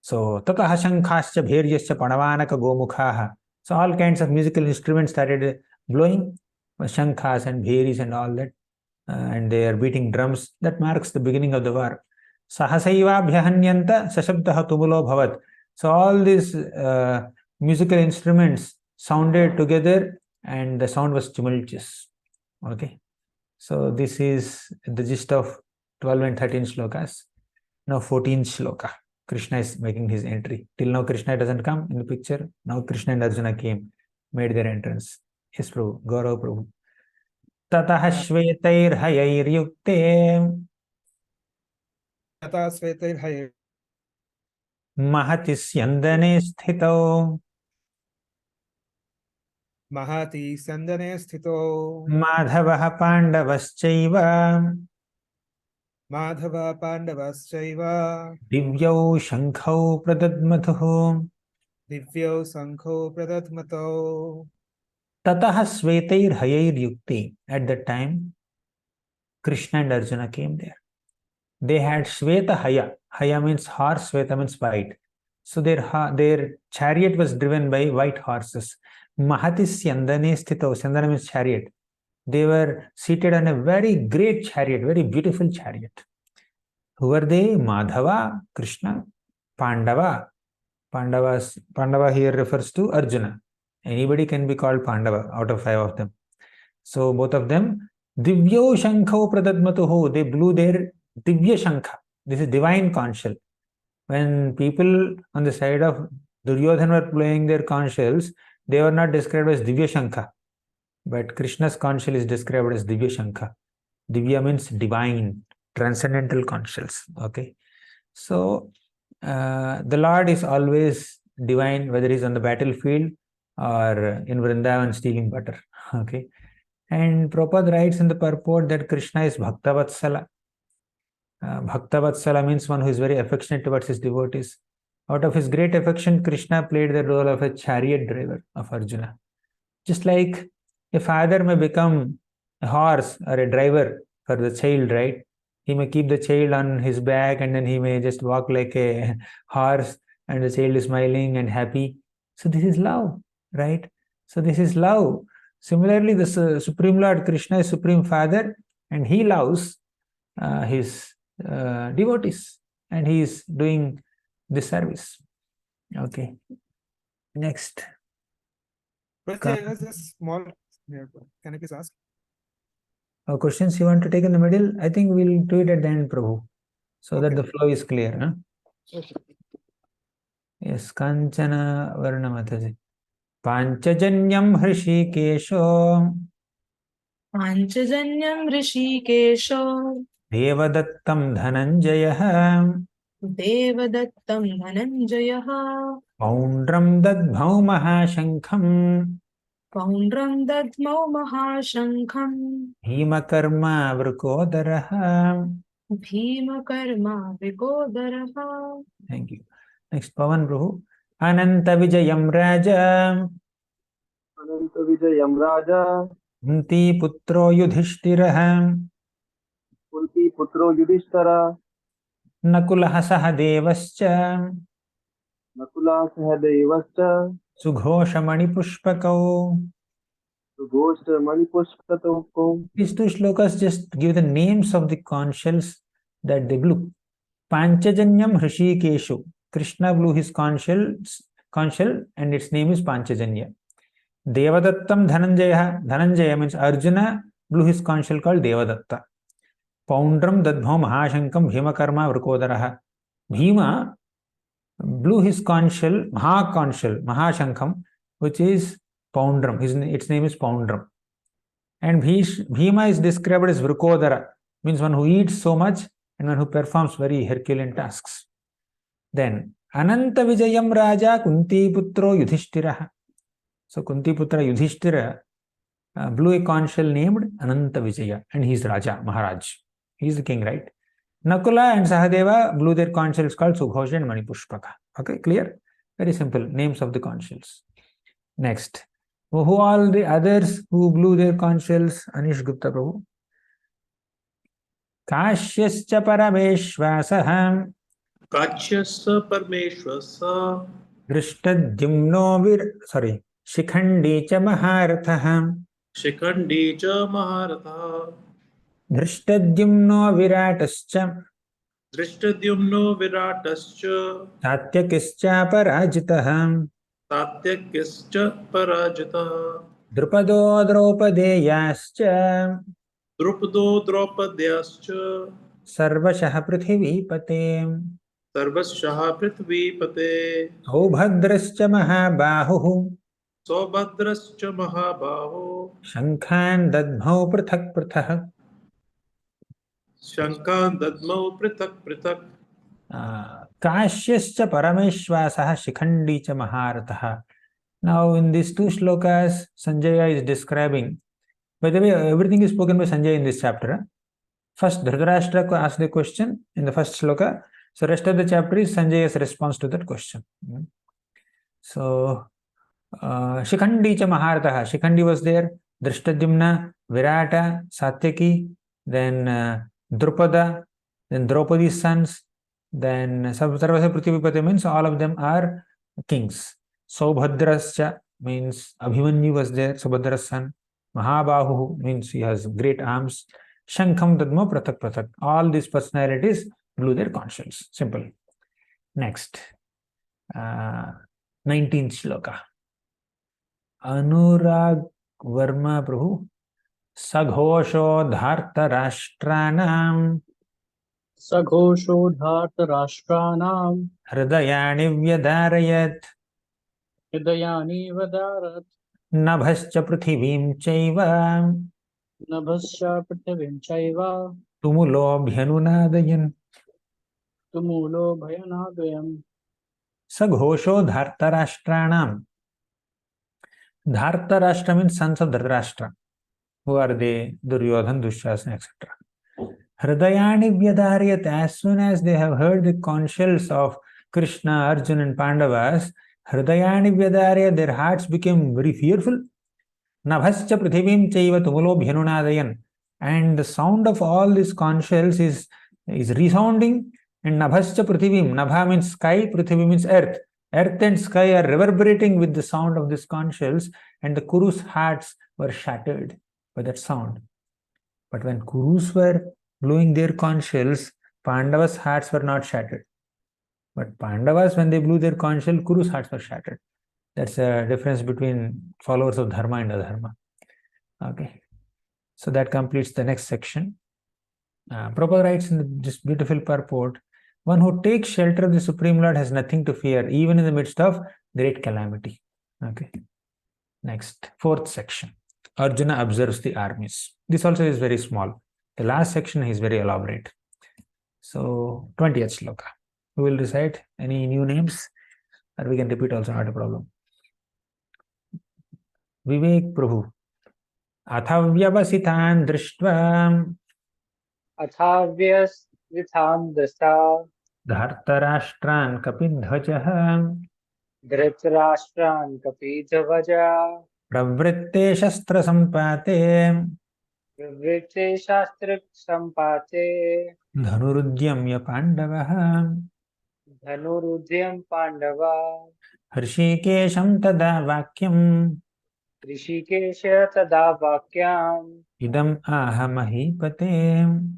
So, Tataha Shankhascha Bhairyascha Panavanaka Gomukhaha. So, all kinds of musical instruments started blowing, Shankhas and Bhairis and all that, and they are beating drums. That marks the beginning of the war. Sahasaiva Bhyahanyanta Sashabdaha Tumulo Bhavat. So, all these musical instruments sounded together and the sound was tumultuous. Okay. So, this is the gist of 12 and 13 slokas. Now, 14th sloka. Krishna is making his entry. Till now, Krishna doesn't come in the picture. Now, Krishna and Arjuna came, made their entrance. Yes, Prabhu. Gaurav Prabhu. Tatah shvetair hayair yukte तथा श्वेतैर्हयैः mahati syandane sthito महति सन्दने स्थितो madhavah pandavaschaiva माधवः पाण्डवश्चैव divyau shankhau pradadmathuh. दिव्यौ शङ्खौ प्रदध्मतौ. Tatah svetair hayair yukti. At that time, Krishna and Arjuna came there. They had Shveta Haya. Haya means horse, Shveta means white. So their chariot was driven by white horses. Mahati Syandane Sthito. Syandana means chariot. They were seated on a very great chariot, very beautiful chariot. Who were they? Madhava, Krishna, Pandava. Pandava here refers to Arjuna. Anybody can be called Pandava out of 5 of them. So both of them, Divyo Shankho Pradadmatuhu, they blew their Divya Shankha. This is divine conch shell. When people on the side of Duryodhan were blowing their conch shells, they were not described as Divya Shankha. But Krishna's conch shell is described as Divya Shankha. Divya means divine, transcendental conch shells. Okay. So the Lord is always divine, whether he's on the battlefield or in Vrindavan stealing butter. Okay. And Prabhupada writes in the purport that Krishna is Bhaktavatsala. Bhaktavatsala means one who is very affectionate towards his devotees. Out of his great affection, Krishna played the role of a chariot driver of Arjuna. Just like a father may become a horse or a driver for the child, right? He may keep the child on his back and then he may just walk like a horse and the child is smiling and happy. So this is love, right? So this is love. Similarly, the Supreme Lord Krishna is Supreme Father and he loves his devotees and he is doing this service. Okay. Next. Just small. Can I please ask? Questions you want to take in the middle? I think we'll do it at the end, Prabhu, so that the flow is clear. Huh? Okay. Yes, Kanchana Varnamataji. Panchajanyam Hrishikesho पाञ्चजन्यं ऋषिकेशो Devadattam Dhananjayah देवदत्तं Dhananjay Paundram Dadbhau Mahashankham पौण्ड्रं दद्मौ महाशङ्खं Bhimakarma Vrkodaraha. भीमकर्मा विगोदरः. Thank you. Next, Pavan Prabhu. Ananta Vijayam Raja Anant Vijayam Raja Kunti Putro Yudhishthirah Kunti पुत्रो Yudhishthir Nakulaha Sahadevascha Nakula सहदेवश्च Sughoshamani Pushpakau. सुघोष मणिपुष्पकौ. These two shlokas just give the names of the conch shells that they blew. Panchajanyam Hrishikeshu. Krishna blew his conch shell and its name is Panchajanya. Devadattam Dhananjaya. Dhananjaya means Arjuna blew his conch shell called Devadatta. Poundram Dadbhau Mahashankam Bhimakarma Vrkodaraha. Bhima blew his conch shell, Mahashankam, which is Poundram. Its name is Poundram. And Bhima is described as Vrkodara, means one who eats so much and one who performs very Herculean tasks. Then, Ananta Vijayam Raja Kunti Putro Yudhishthira. So, Kunti Putra Yudhishthira blew a conch shell named Ananta Vijaya, and he is Raja, Maharaj. He is the king, right? Nakula and Sahadeva blew their conch shells called Sughosha and Manipushpaka. Okay, clear? Very simple names of the conch shells. Next. Who all the others who blew their conch shells? Anish Gupta Prabhu. Kashyascha Parameshvasaham Kacyasya Parameshwasa Shikhandi cha Maharathaham Shikhandi cha Maharatha Drishtadhyumno Viratascha Drishtadyumno Viratascha Satyakischa Parajitaham Satyakischa Parajita Drupado Draupadeyascha Drupado Draupadyascha Sarvashah Prithivipate Sarvasyaha Prithvipate Saubhadrascha Mahabahu Saubhadrascha Mahabaho Shankhan Dadbhau Prithak Prithak Shankan Dadmau Prithak Prithak Kashyascha Parameshvasah Shikhandi cha Maharatah. Now in these two shlokas, Sanjaya is describing. By the way, everything is spoken by Sanjaya in this chapter. First, Dhritarashtra asked the question in the first shloka. So rest of the chapter is Sanjaya's response to that question. So, Shikhandi cha Maharatah. Shikhandi was there. Drishtadyumna, Virata, Satyaki, then Drupada, then Draupadi's sons, then Sarvasya Prithivipate means all of them are kings. Saubhadrascha means Abhimanyu was there, Subhadra's son. Mahabahu means he has great arms. Shankham Dadmo Prathak Prathak. All these personalities blew their conch shells. Simple. Next. 19th shloka. Anurag Verma Prabhu. Saghosho Dharta Rashtranam सघोषोधार्तराष्ट्राणां Hridayani Vyadarayat हृदयानि वदारत् Nabhascha Prithivim Chaiva नभश्च पृथिवीं चैव Tumulo Bhyanunadayan तुमूलो भयनादयम्. Saghosho Dharta Rashtranam. Dhartarashtra means sons of Dhritarashtra. Who are they? Duryodhan, Dushasana, etc. Hridayani Vyadaryat, as soon as they have heard the conchals of Krishna, Arjuna and Pandavas, Hridayani Vyadaryat, their hearts became very fearful. Nabhascha Prithivim Chaiva Tumulo Bhyanunadayan. And the sound of all these conchals is resounding. And Nabhascha Prithivim, Nabha means sky, Prithivim means earth. Earth and sky are reverberating with the sound of these conchals, and the Kurus' hearts were shattered by that sound. But when Kurus were blowing their conchals, Pandavas' hearts were not shattered. But Pandavas, when they blew their conch shell, Kurus' hearts were shattered. That's a difference between followers of Dharma and Adharma. Okay. So that completes the next section. Prabhupada writes in this beautiful purport, one who takes shelter of the Supreme Lord has nothing to fear, even in the midst of great calamity. Okay. Next, fourth section. Arjuna observes the armies. This also is very small. The last section is very elaborate. So, 20th sloka. Who will recite any new names? Or we can repeat also, not a problem. Vivek Prabhu. Athavyavasitan drishtva Athavyasithan dasta Dhartarashtran kapidhvajah Dhritarashtran kapidhavaja Pravritte shastra sampate Vivritte shastrik sampate Dhanurudyamya pandavah Dhanurudyam pandava Hrishikesham tada vakyam Rishikesha tada vakyam Idam aha mahipate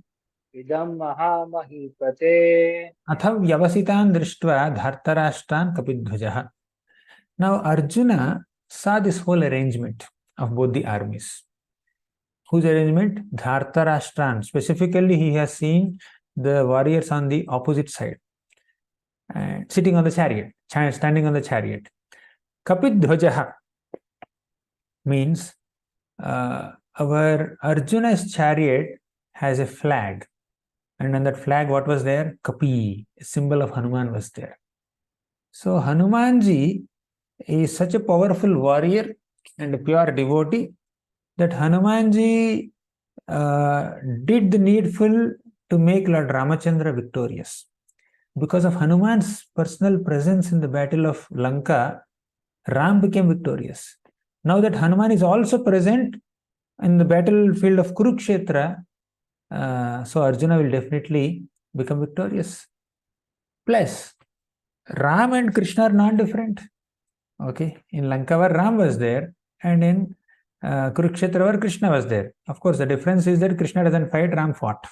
Idam mahamahipate. Athavyavasitan drishtva Dhartarashtran kapidhvajah. Now Arjuna saw this whole arrangement of both the armies. Whose arrangement? Dhartarashtran. Specifically, he has seen the warriors on the opposite side, sitting on the chariot, standing on the chariot. Kapidhvajah means our Arjuna's chariot has a flag. And on that flag, what was there? Kapi, a symbol of Hanuman was there. So Hanumanji is such a powerful warrior and a pure devotee that Hanumanji did the needful to make Lord Ramachandra victorious. Because of Hanuman's personal presence in the battle of Lanka, Ram became victorious. Now that Hanuman is also present in the battlefield of Kurukshetra, so Arjuna will definitely become victorious. Plus, Ram and Krishna are not different. Okay, in Lanka where Ram was there, and in Kurukshetra where Krishna was there. Of course, the difference is that Krishna doesn't fight, Ram fought.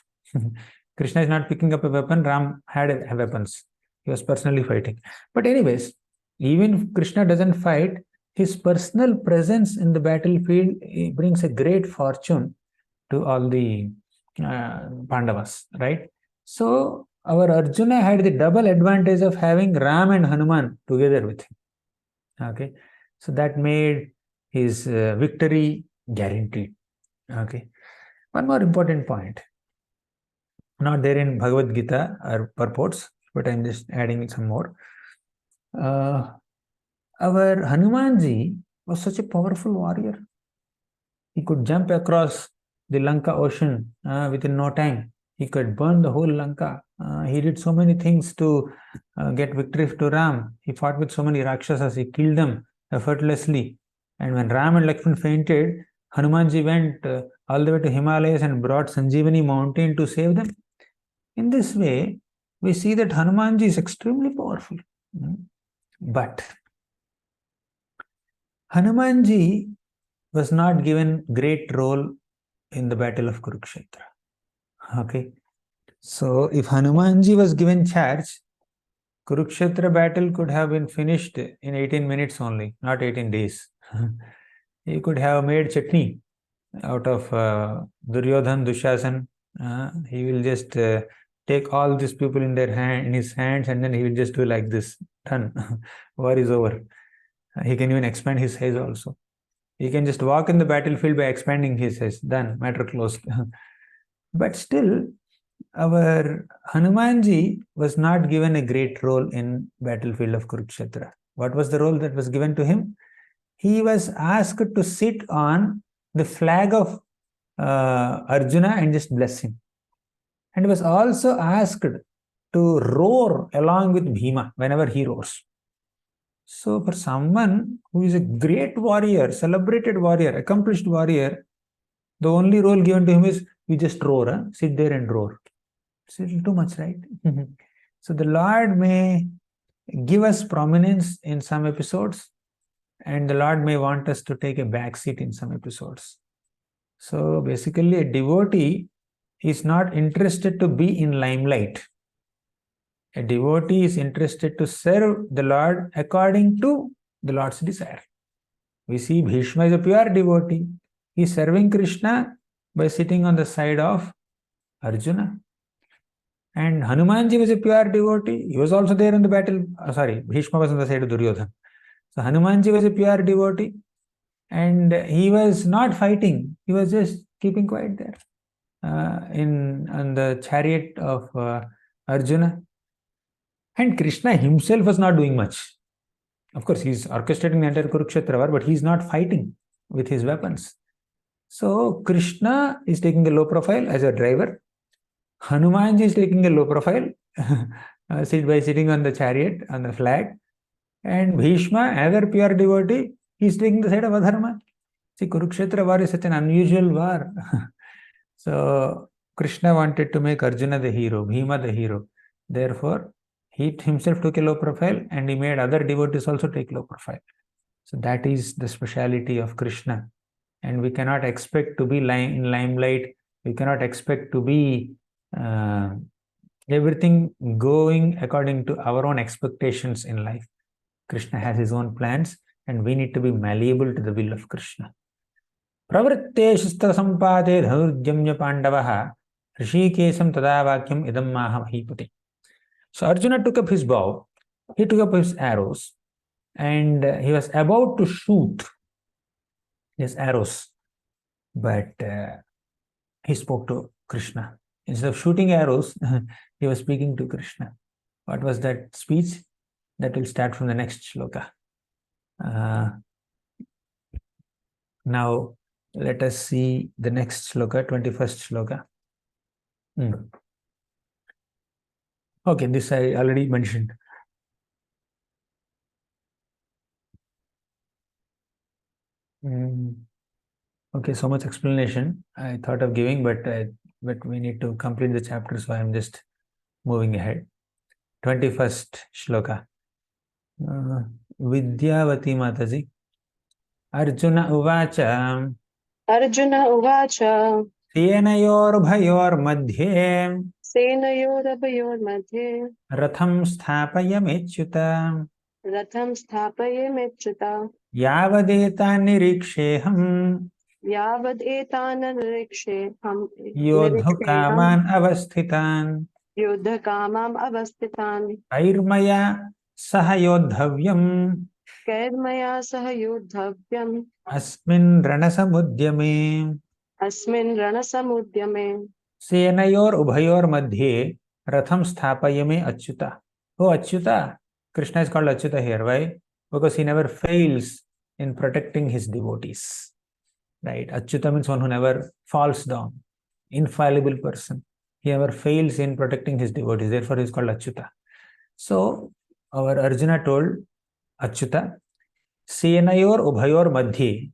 Krishna is not picking up a weapon, Ram had weapons. He was personally fighting. But anyways, even if Krishna doesn't fight, his personal presence in the battlefield brings a great fortune to all the Pandavas, right? So our Arjuna had the double advantage of having Ram and Hanuman together with him. Okay, so that made his victory guaranteed. Okay, one more important point, not there in Bhagavad Gita or purports, but I'm just adding some more. Our Hanumanji was such a powerful warrior. He could jump across the Lanka ocean within no time. He could burn the whole Lanka. He did so many things to get victory to Ram. He fought with so many Rakshasas. He killed them effortlessly. And when Ram and Lakshman fainted, Hanumanji went all the way to Himalayas and brought Sanjeevani mountain to save them. In this way, we see that Hanumanji is extremely powerful. But Hanumanji was not given great role in the battle of Kurukshetra. Okay. So if Hanumanji was given charge, Kurukshetra battle could have been finished in 18 minutes only, not 18 days. He could have made chutney out of Duryodhan, Dushasan. He will just take all these people in his hands, and then he will just do like this. Done. War is over. He can even expand his size also. He can just walk in the battlefield by expanding his size. Done. Matter closed. But still, our Hanumanji was not given a great role in battlefield of Kurukshetra. What was the role that was given to him? he was asked to sit on the flag of Arjuna and just bless him. And he was also asked to roar along with Bhima whenever he roars. So for someone who is a great warrior, celebrated warrior, accomplished warrior, the only role given to him is you just roar, huh? Sit there and roar. It's a little too much, right? So the Lord may give us prominence in some episodes, and the Lord may want us to take a back seat in some episodes. So basically, a devotee is not interested to be in limelight. A devotee is interested to serve the Lord according to the Lord's desire. We see Bhishma is a pure devotee. He is serving Krishna by sitting on the side of Arjuna. And Hanumanji was a pure devotee. He was also there in the battle. Bhishma was on the side of Duryodhana. So Hanumanji was a pure devotee. And he was not fighting. He was just keeping quiet there on the chariot of Arjuna. And Krishna himself was not doing much. Of course, he's orchestrating the entire Kurukshetra war, but he's not fighting with his weapons. So Krishna is taking a low profile as a driver. Hanumanji is taking a low profile by sitting on the chariot, on the flag. And Bhishma, another pure devotee, he is taking the side of Adharma. See, Kurukshetra war is such an unusual war. So Krishna wanted to make Arjuna the hero, Bhima the hero. Therefore, he himself took a low profile and he made other devotees also take low profile. So that is the speciality of Krishna. And we cannot expect to be in limelight. We cannot expect to be everything going according to our own expectations in life. Krishna has his own plans and we need to be malleable to the will of Krishna. Pravritte shastra sampade dhanurjamya pandavaha rishikesam tada vakyam idam maha mahipati. So Arjuna took up his bow, he took up his arrows, and he was about to shoot his arrows, but he spoke to Krishna. Instead of shooting arrows, he was speaking to Krishna. What was that speech? That will start from the next shloka. Now, let us see the next shloka, 21st shloka. Okay, this I already mentioned. Okay, so much explanation I thought of giving, but we need to complete the chapter, so I am just moving ahead. 21st shloka. Vidyavati Mataji. Arjuna uvacha. Arjuna uvacha. Senayorbhayormadhye. Senayorabhayormadhye. Ratham sthapayamechyuta. Ratham sthapayamechyuta. Yavadeta niriksheham. Yavadetana niriksheham. Yodhukaman avasthitan. Yodhakamam avasthitan. Airmaya sahayodhavyam. Kairmaya sahayodhavyam. Asmin ranasamudyame. Asmin ranasamudyame. Senayor ubhayor madhye ratham sthapayame achyuta. Oh, Achyuta. Krishna is called Achyuta here. Why? Because he never fails in protecting his devotees. Right? Achyuta means one who never falls down. Infallible person. He never fails in protecting his devotees. Therefore, he is called Achyuta. So, our Arjuna told Achyuta, Senayor ubhayor madhye.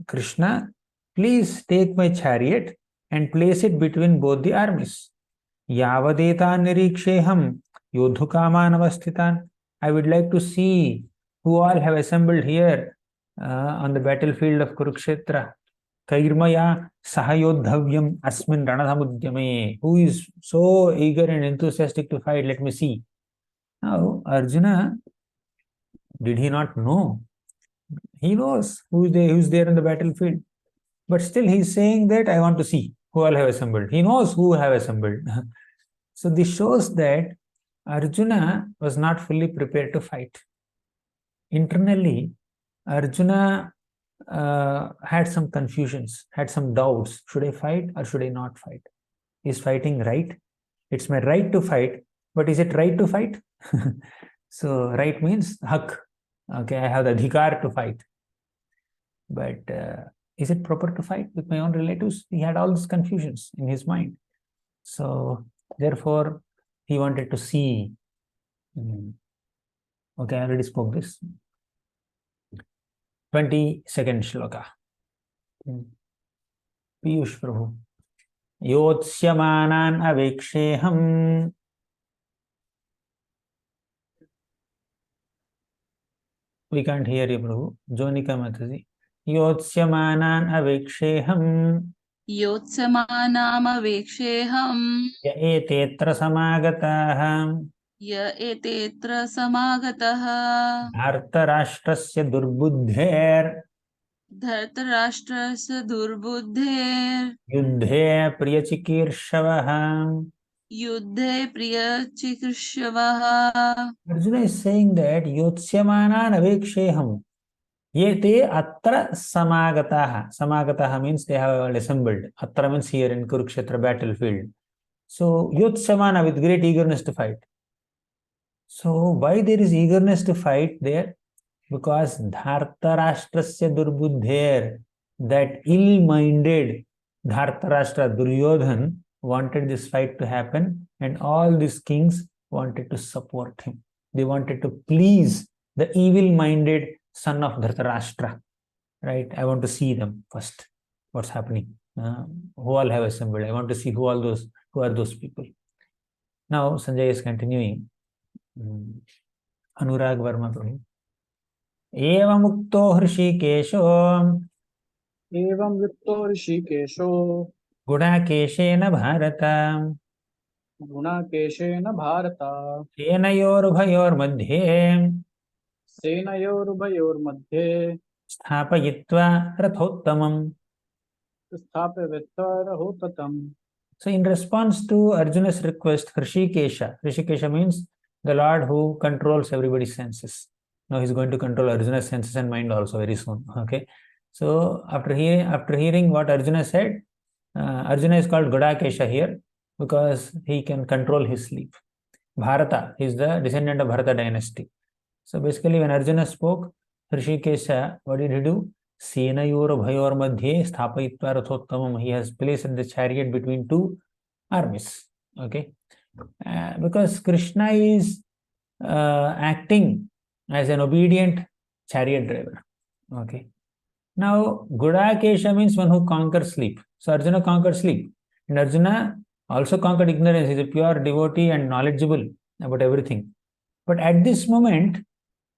Krishna, please take my chariot and place it between both the armies. Yavadeta niriksheham yodhukaman avasthitan. I would like to see who all have assembled here on the battlefield of Kurukshetra. Kairmaya sahayodhavyam asmin ranasamudyame. Who is so eager and enthusiastic to fight? Let me see. Now, Arjuna, did he not know? He knows who is there in the battlefield. But still he is saying that I want to see who all have assembled. He knows who have assembled. So this shows that Arjuna was not fully prepared to fight. Internally, Arjuna had some confusions, had some doubts. Should I fight or should I not fight? Is fighting right? It's my right to fight, but is it right to fight? So right means hak. Okay, I have the adhikar to fight. But is it proper to fight with my own relatives? He had all these confusions in his mind. So therefore, he wanted to see. Okay, I already spoke this. 22nd shloka. Piyush Prabhu. Yotsyamanaan aveksheham. We can't hear you, Prabhu. Jonika Mataji. Yotsyamanaan aveksheham. योत्स्यमानामवेक्षेऽहम् Ya etetra samagataha. य एतेऽत्र समागतः Dhartarashtrasya durbuddher. धर्तराष्ट्रस्य दुर्बुद्धेर् Yuddhe priyachikirshavaha. युद्धे प्रियचिकीर्षवः. Arjuna is saying that Yotsyamanaan aveksheham. Yete atra samagataha. Samagataha means they have assembled. Atra means here in Kurukshetra battlefield. So Yotsamana with great eagerness to fight. So why there is eagerness to fight there? Because Dhartarashtrasya durbuddher, that ill-minded Dhartarashtra Duryodhan wanted this fight to happen, and all these kings wanted to support him. They wanted to please the evil-minded son of Dhartarashtra. Right? I want to see them first. What's happening? Who all have assembled? I want to see who are those people. Now Sanjay is continuing. Anurag Verma Prabhu. Evam mukto hrishikesho एवं युक्तो ऋषिकेशो gudakeshena bharata गुणाकेशेन Bharat senayorbhayor madhye सेनयोरुभयोर्मध्ये sthapayitva rathottamam. स्थाप्य रहोततम्. So in response to Arjuna's request, Hrishikesha means the Lord who controls everybody's senses. Now he's going to control Arjuna's senses and mind also very soon. Okay. So after hearing what Arjuna said, Arjuna is called Gudakesha here because he can control his sleep. Bharata, he is the descendant of Bharata dynasty. So basically when Arjuna spoke, Hrishikesha, what did he do? Senayor bhayor madhye sthapayitva rathottamam. He has placed the chariot between two armies. Okay. Because Krishna is acting as an obedient chariot driver. Okay. Now, Gudakesha means one who conquers sleep. So Arjuna conquered sleep. And Arjuna also conquered ignorance. He is a pure devotee and knowledgeable about everything. But at this moment,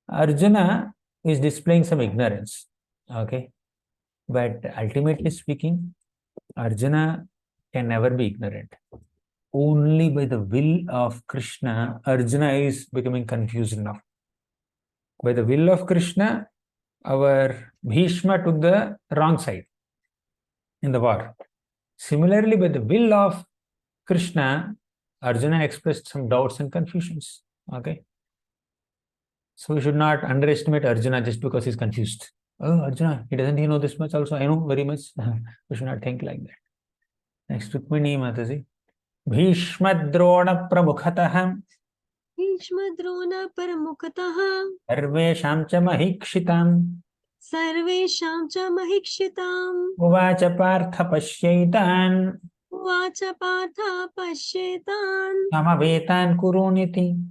Arjuna is displaying some ignorance. Okay. But ultimately speaking, Arjuna can never be ignorant. Only by the will of Krishna, Arjuna is becoming confused now. By the will of Krishna, our Bhishma took the wrong side in the war. Similarly, by the will of Krishna, Arjuna expressed some doubts and confusions. Okay. So we should not underestimate Arjuna just because he's confused. Oh, Arjuna, doesn't he know this much also? I know very much. We should not think like that. Next, Rukmini Mataji. Bhishma Drona Pramukhatah. Bhishma Drona Paramukhatah Sarvesham cha mahikshitam. Sarvesham cha mahikshitam Uvacha Partha Pashyaitan. Uvacha Partha Pashyetan Samavetan Kuruniti.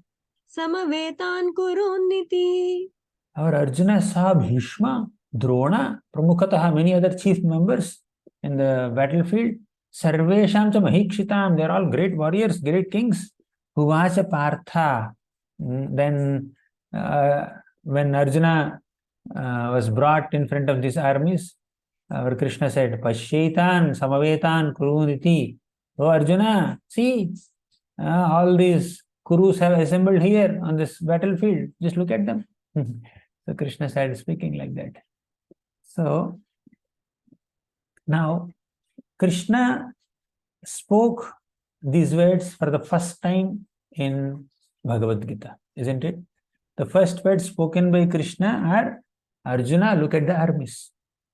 Samavetan Kuruniti. Our Arjuna saw Bhishma, Drona, Pramukhatah, many other chief members in the battlefield. Sarvesham cha mahikshitam. They are all great warriors, great kings. Uvacha Partha. Then when Arjuna was brought in front of these armies, our Krishna said, Pashyaitan, Samavetan, Kuruniti. Oh Arjuna, see, all these Kurus have assembled here on this battlefield. Just look at them. So Krishna started speaking like that. So now Krishna spoke these words for the first time in Bhagavad Gita, isn't it? The first words spoken by Krishna are, Arjuna, look at the armies.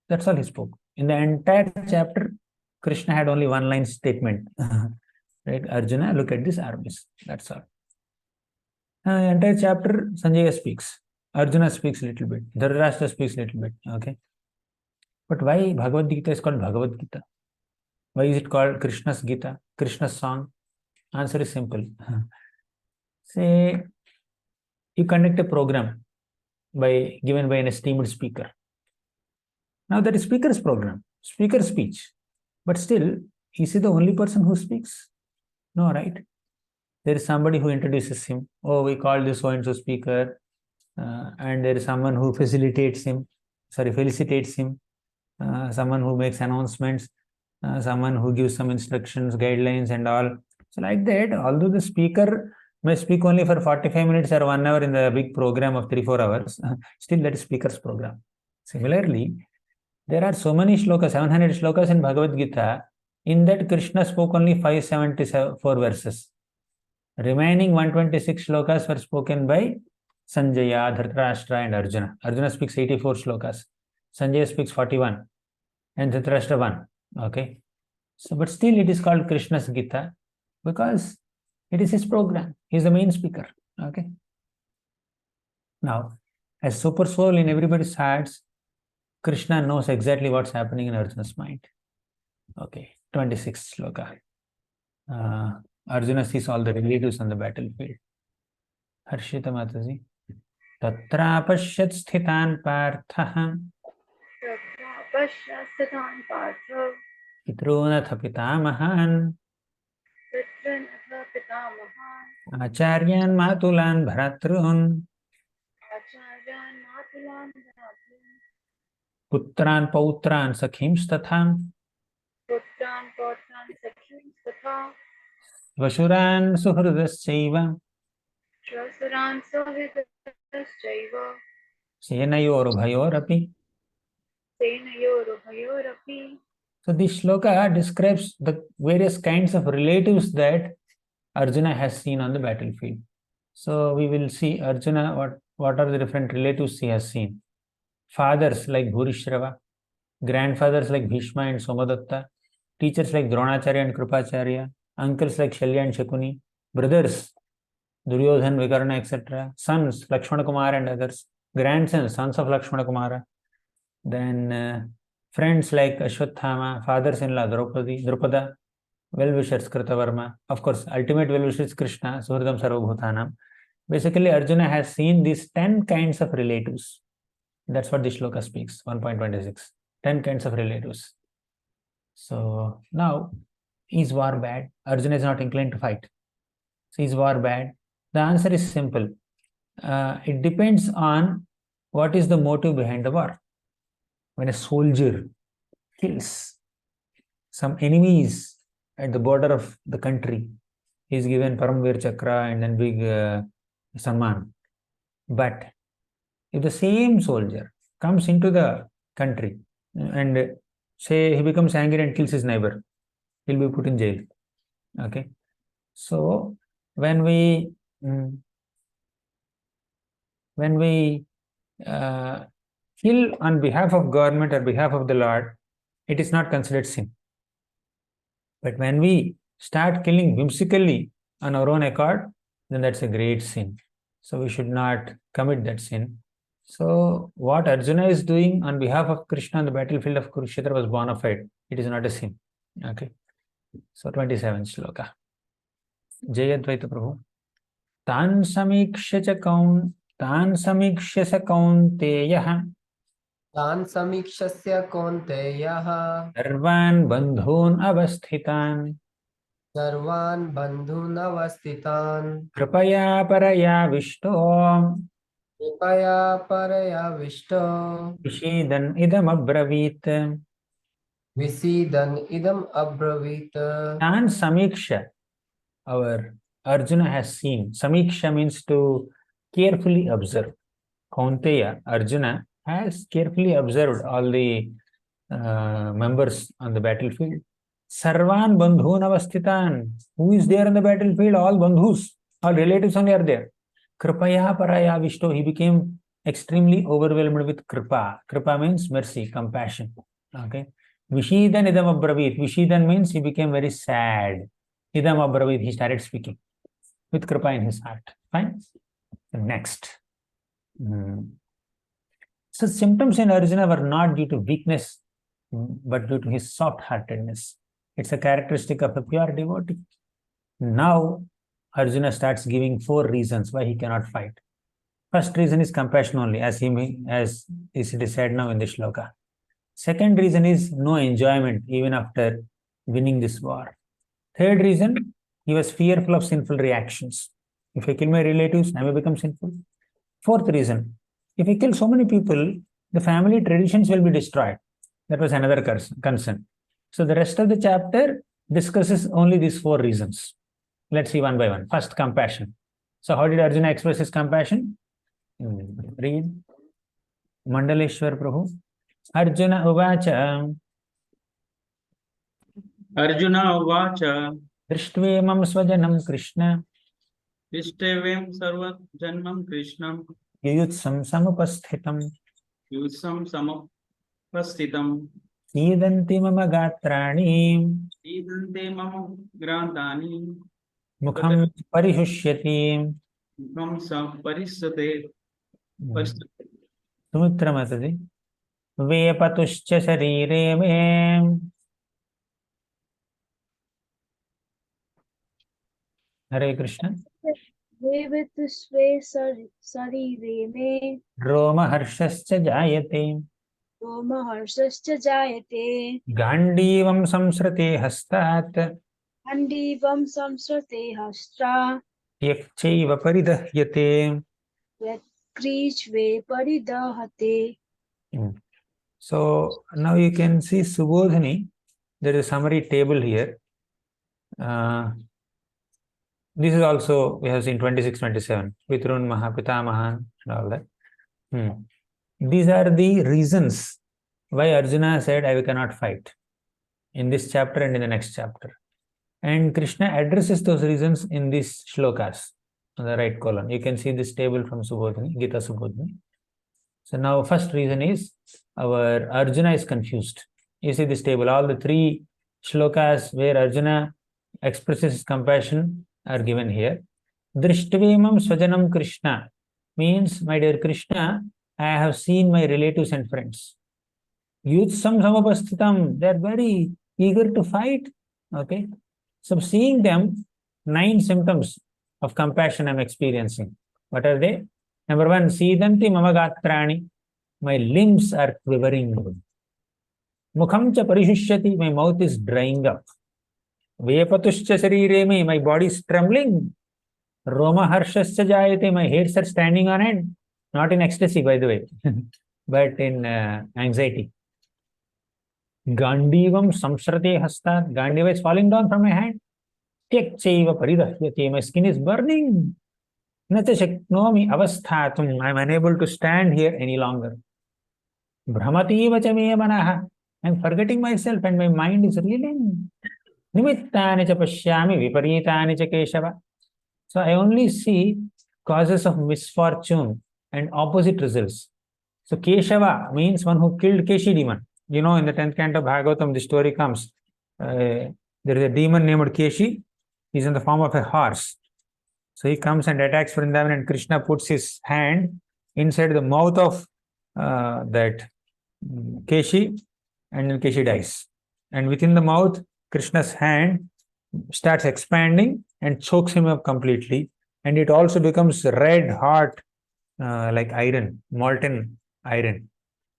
That's all he spoke. In the entire chapter, Krishna had only one line statement. Right? Arjuna, look at these armies. That's all. The entire chapter, Sanjaya speaks. Arjuna speaks a little bit, Dhritarashtra speaks a little bit, okay? But why Bhagavad Gita is called Bhagavad Gita? Why is it called Krishna's Gita, Krishna's song? Answer is simple. Say you conduct a program given by an esteemed speaker. Now that is speaker's program, speaker's speech. But still, is he the only person who speaks? No, right? There is somebody who introduces him. Oh, we call this so-and-so speaker. And there is someone who felicitates him, someone who makes announcements, someone who gives some instructions, guidelines and all. So like that, although the speaker may speak only for 45 minutes or 1 hour in the big program of 3-4 hours, still that is speaker's program. Similarly, there are so many shlokas, 700 shlokas in Bhagavad Gita. In that, Krishna spoke only 574 verses. Remaining 126 shlokas were spoken by Sanjaya, Dhritarashtra and Arjuna. Arjuna speaks 84 shlokas. Sanjaya speaks 41 and Dhritarashtra 1. Okay. So, but still it is called Krishna's Gita because it is his program. He is the main speaker. Okay. Now, as super soul in everybody's hearts, Krishna knows exactly what's happening in Arjuna's mind. Okay. 26th shloka. Arjuna sees all the relatives on the battlefield. Harshita Mataji. Tatra pashyat sthitan partha pitrunatha pitamahan acharyan matulan bharatrun putran pautran sakhims tatham vashuran suhrudaschaiva senayorubhayorapi. So this shloka describes the various kinds of relatives that Arjuna has seen on the battlefield. So we will see Arjuna, what are the different relatives he has seen. Fathers like Bhurishrava, grandfathers like Bhishma and Somadatta, teachers like Dronacharya and Krupacharya, uncles like Shalya and Shakuni, brothers Duryodhan, Vikarna, etc., sons Lakshmana Kumara and others, grandsons, sons of Lakshmana Kumara, then friends like Ashwathama, fathers-in-law Drupada, well-wishers Kritavarma, of course, ultimate well-wisher is Krishna, Suhridam Sarvabhutanam. Basically, Arjuna has seen these 10 kinds of relatives. That's what the shloka speaks, 1.26. 10 kinds of relatives. So now, is war bad? Arjuna is not inclined to fight. So is war bad? The answer is simple. It depends on what is the motive behind the war. When a soldier kills some enemies at the border of the country, he is given Paramvir Chakra and then big Samman. But if the same soldier comes into the country and say he becomes angry and kills his neighbor, he'll be put in jail. Okay. So when we kill on behalf of government or behalf of the Lord, it is not considered sin. But when we start killing whimsically on our own accord, then that's a great sin. So we should not commit that sin. So what Arjuna is doing on behalf of Krishna on the battlefield of Kurukshetra was bona fide. It is not a sin. Okay. So 27th shloka. Jayadvaita Prabhu. Tan samikshya sa kaunteyah. Tan samikshasya kaunteyah. Sarvan bandhun avasthitan. Sarvan bandhun avasthitan. Kripaya paraya vishto. Kripaya paraya vishto. Vishidan idam abravit. Visidan idam abravit. Tan samiksha. Our Arjuna has seen. Samiksha means to carefully observe. Kaunteya, Arjuna, has carefully observed all the members on the battlefield. Sarvan bandhun avasthitan. Who is there on the battlefield? All bandhus, all relatives only are there. Kripaya paraya vishto. He became extremely overwhelmed with kripa. Kripa means mercy, compassion. Okay. Vishidan idam abravit. Vishidan means he became very sad. Idam abravit. He started speaking with kripa in his heart. Fine. Next. So symptoms in Arjuna were not due to weakness, but due to his soft-heartedness. It's a characteristic of a pure devotee. Now, Arjuna starts giving 4 reasons why he cannot fight. First reason is compassion only, as it is said now in the shloka. Second reason is no enjoyment even after winning this war. Third reason, he was fearful of sinful reactions. If I kill my relatives, I may become sinful. Fourth reason, if I kill so many people, the family traditions will be destroyed. That was another concern. So the rest of the chapter discusses only these 4 reasons. Let's see one by one. First, compassion. So how did Arjuna express his compassion? Read. Mandaleshwar Prabhu. Arjuna uvacha. Arjuna uvacha. Drishtvemam svajanam Krishna. Ishtevem sarvajanmam Krishnam. Yuyutsam samupasthitam. Yusam samapasthitam. Sidanti mama gatrani. Idante mama grantani. Mukham parihushyati. Mukham saparisate. Sumitra Mataji. Vepatuscha sharire me. Hare Krishna. Devatusve sarire me Roma harshascha jayate. Roma harshascha jayate Gandivam samsrate hastat. Andivam samsrate hastra Yakchaiva paridahyate. Krichve paridahate. So now you can see Subodhini. There is a summary table here. This is also, we have seen 26, 27. Pitrun Maha, Pitamaha, and all that. These are the reasons why Arjuna said, I cannot fight, in this chapter and in the next chapter. And Krishna addresses those reasons in these shlokas on the right column. You can see this table from Subodhini, Gita Subodhini. So now first reason is our Arjuna is confused. You see this table, all the 3 shlokas where Arjuna expresses his compassion are given here. Drishtvemam swajanam Krishna means, my dear Krishna, I have seen my relatives and friends. Yutsam samapasthitam, they are very eager to fight. Okay. So seeing them, 9 symptoms of compassion I am experiencing. What are they? Number 1, Sidanti mama gatrani, my limbs are quivering. Mukham cha parishishyati, my mouth is drying up. Vepatuscha sharire me, my body is trembling. Roma harshascha jayate, my hairs are standing on end. Not in ecstasy, by the way, but in anxiety. Gandivam samsrate hastat, Gandiva is falling down from my hand. Tyakchaiva paridahyate, my skin is burning. Nata shaknomi avasthatum, I am unable to stand here any longer. Brahmativa cha me manaha, I am forgetting myself and my mind is reeling. Nimittani cha pashyami viparitani cha Keshava. So I only see causes of misfortune and opposite results. So Keshava means one who killed Keshi demon. You know, in the 10th canto of Bhagavatam, the story comes. There is a demon named Keshi. He is in the form of a horse. So he comes and attacks Vrindavan, and Krishna puts his hand inside the mouth of that Keshi, and then Keshi dies. And within the mouth, Krishna's hand starts expanding and chokes him up completely. And it also becomes red hot, like iron, molten iron.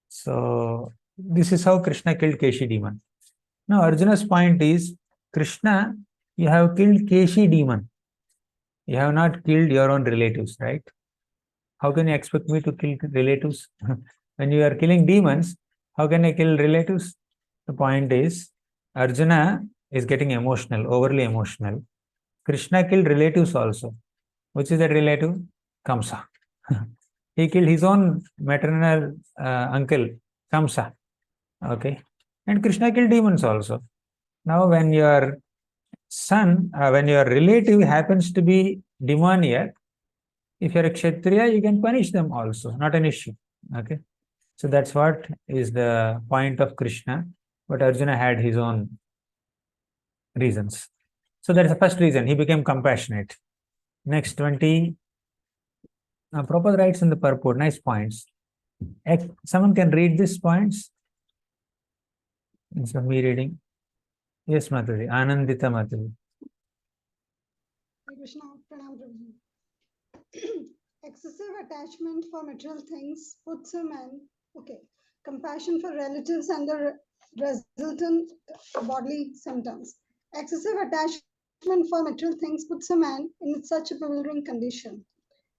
So this is how Krishna killed Keshi demon. Now Arjuna's point is, Krishna, you have killed Keshi demon. You have not killed your own relatives, right? How can you expect me to kill relatives? When you are killing demons, how can I kill relatives? The point is, Arjuna is getting emotional, overly emotional. Krishna killed relatives also. Which is that relative? Kamsa. He killed his own maternal uncle, Kamsa. Okay. And Krishna killed demons also. Now, when your son, when your relative happens to be demoniac, if you're a Kshatriya, you can punish them also, not an issue. Okay. So that's what is the point of Krishna. But Arjuna had his own reasons. So that's the first reason. He became compassionate. Next, 28. Prabhupada writes in the purport, nice points. Someone can read these points instead of me reading. Yes, Mataji, Anandita Mataji. Krishna, Pranam Prabhuji. Excessive attachment for material things puts a man, okay, compassion for relatives and the resultant bodily symptoms. Excessive attachment for material things puts a man in such a bewildering condition.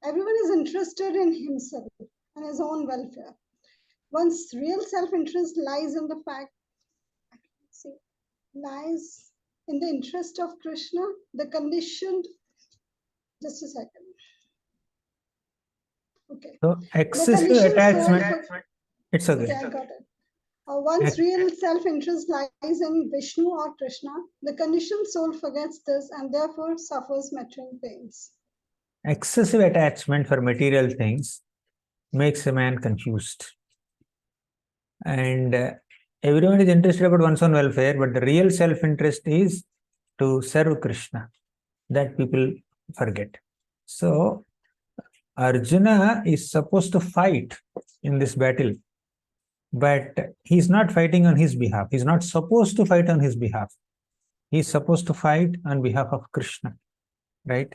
Everyone is interested in himself and his own welfare. One's real self-interest lies in the fact, I can't say, lies in the interest of Krishna, the conditioned, just a second. Okay. So, The excessive conditioned soul, attachment, it's okay. okay, I got it. One's real self-interest lies in Vishnu or Krishna. The conditioned soul forgets this and therefore suffers material pains. Excessive attachment for material things makes a man confused. And everyone is interested about one's own welfare, but the real self-interest is to serve Krishna. That people forget. So, Arjuna is supposed to fight in this battle, but he's not fighting on his behalf. He's not supposed to fight on his behalf. He's supposed to fight on behalf of Krishna, right?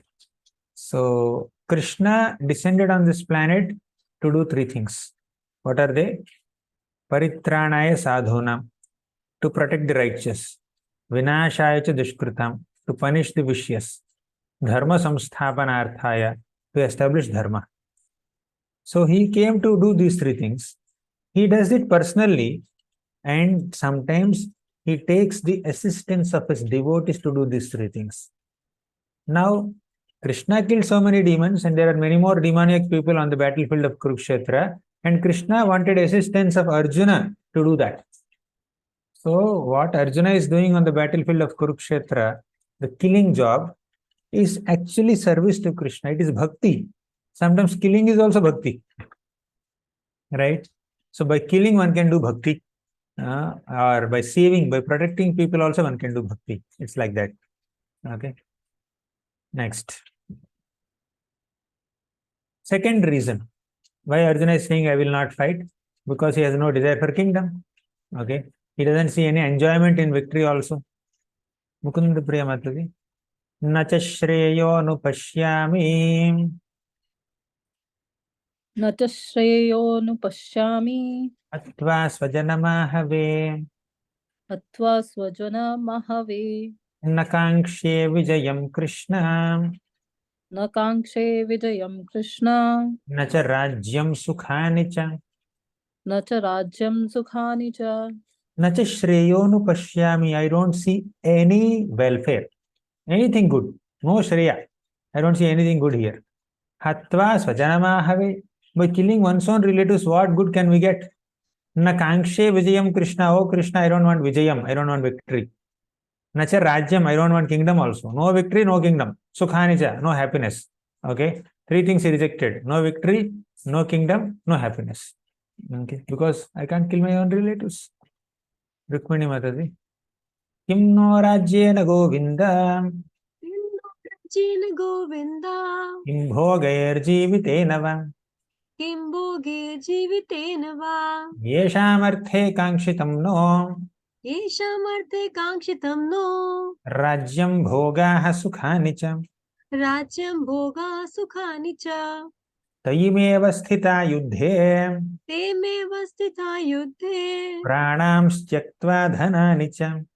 So, Krishna descended on this planet to do three things. What are they? Paritranaya sadhunam, to protect the righteous. Vinashaya cha dushkritam, to punish the vicious. Dharma samsthapanarthaya, to establish dharma. So he came to do these three things. He does it personally, and sometimes he takes the assistance of his devotees to do these three things. Now, Krishna killed so many demons, and there are many more demoniac people on the battlefield of Kurukshetra, and Krishna wanted assistance of Arjuna to do that. So, what Arjuna is doing on the battlefield of Kurukshetra, the killing job, is actually service to Krishna. It is bhakti. Sometimes killing is also bhakti, right? So by killing one can do bhakti, or by saving, by protecting people also one can do bhakti. It's like that. Okay. Next. Second reason why Arjuna is saying I will not fight, because he has no desire for kingdom. Okay. He doesn't see any enjoyment in victory also. Mukunda Priya Mataji. Nacha Shreyo Nupashyami. न च श्रेयोनुपश्यामि Atva Swajanamahave. अथवा स्वजनमहवे Nakankshe Vijayam Krishna. न काङ्क्षे विजयं Krishna Nacha Rajyam Sukhanicha. न च राज्यं सुखानि च Nacha Shreyonu Pashyami. I don't see any welfare, anything good. No Shreya. I don't see anything good here. Hatva Swajanamahave. By killing one's own relatives, what good can we get? Nakankshe Vijayam Krishna. Oh Krishna, I don't want Vijayam. I don't want victory. Nacha Rajyam. I don't want kingdom also. No victory, no kingdom. Sukhanicha. No happiness. Okay. Three things he rejected. No victory, no kingdom, no happiness. Okay. Because I can't kill my own relatives. Rukmini Mataji. Kim no rajyena govinda. Jina Govinda, Kim bhogair jivitena va. Kim Bhoge Jivitena Va, Yesham arthe kangshitam no. Yeshamarte Kangshitam No, Rajyam bhogaha sukhanicha. Rajyam Bhoga Sukhani Cha, Tayimeva sthita yudhe. Te Me Vastita Yudhe, Pranam styaktva dhananicha.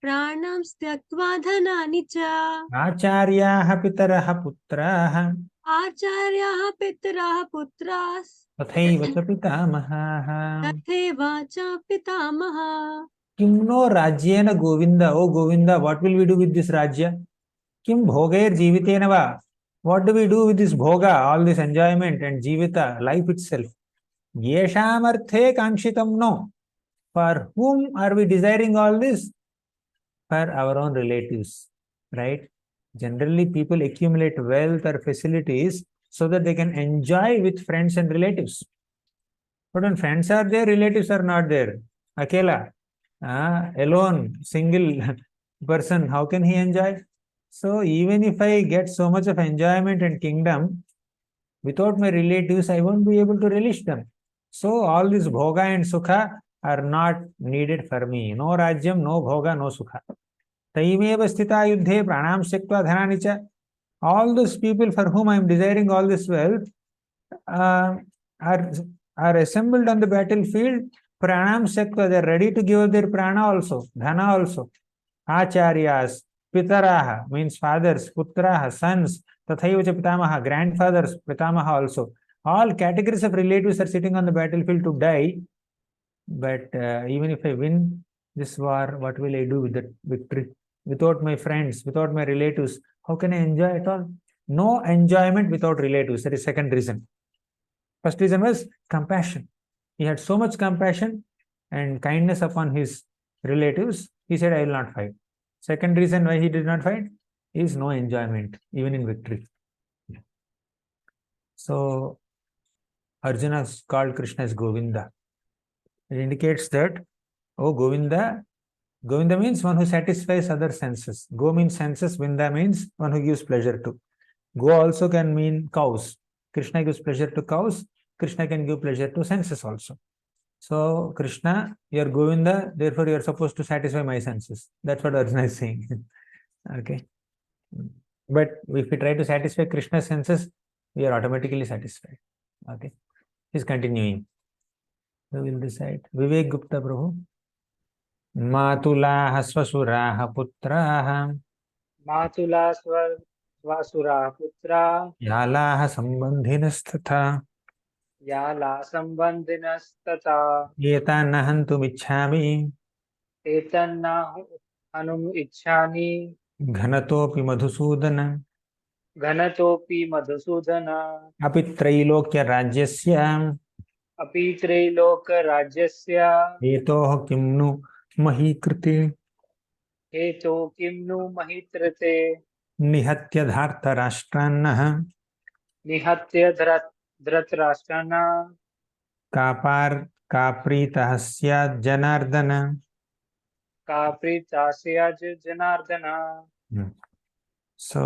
Pranam Styaktva Dhanani Cha, Acharyaha pitaraha putraha. Acharyaha Pitraha Putras, Tathaiva cha pitamahaha. Tatheva Cha Pitamaha, Kim no rajyena govinda. Oh Govinda, what will we do with this rajya? Kim bhogair jivitena va. What do we do with this bhoga, all this enjoyment and jivita, life itself? Yesham arthe kangshitam no. For whom are we desiring all this? For our own relatives, right? Generally, people accumulate wealth or facilities so that they can enjoy with friends and relatives. But when friends are there, relatives are not there. Akela, alone, single person, how can he enjoy? So even if I get so much of enjoyment and kingdom, Without my relatives, I won't be able to relish them. So all this bhoga and sukha are not needed for me. No rajyam, no bhoga, no sukha. Taimeva sthita yuddhe pranam sektva dhanani cha. All those people for whom I am desiring all this wealth uh, are, are assembled on the battlefield. Pranam sektva, they are ready to give their prana also, dhana also. Acharyas, pitaraha means fathers, putraha, sons, tathaiva cha pitamaha, grandfathers, pitamaha also. All categories of relatives are sitting on the battlefield to die. But even if I win this war, what will I do with that victory? Without my friends, without my relatives, how can I enjoy it all? No enjoyment without relatives. That is second reason. First reason was compassion. He had so much compassion and kindness upon his relatives. He said, I will not fight. Second reason why he did not fight is no enjoyment, even in victory. So Arjuna called Krishna as Govinda. It indicates that, oh, Govinda means one who satisfies other senses. Go means senses, Vinda means one who gives pleasure to. Go also can mean cows. Krishna gives pleasure to cows. Krishna can give pleasure to senses also. So, Krishna, you are Govinda, therefore you are supposed to satisfy my senses. That's what Arjuna is saying. Okay. But if we try to satisfy Krishna's senses, we are automatically satisfied. Okay. He's continuing. We will decide. Vivek Gupta Prabhu. मातुलाः स्वसुराः पुत्राः मातुला स्वसुराः पुत्रा यालाः सम्बन्धिनस्तथा याला सम्बन्धिनस्तथा एतान् हन्तुमिच्छामि एतन्नाहनुम् इच्छामि घनतोऽपि मधुसूदन घनतोऽपि मधुसूदन अपि त्रैलोक्यराज्यस्य अपि त्रैलोकराज्यस्य हेतोः किं नु महीकृते हेतो किं नु महित्रते निहत्य धार्तराष्ट्रान्नः निहत्य धृतराष्ट्रान् का प्रीतः स्यात् जनार्दन. का प्रीता स्यात् Janardan. So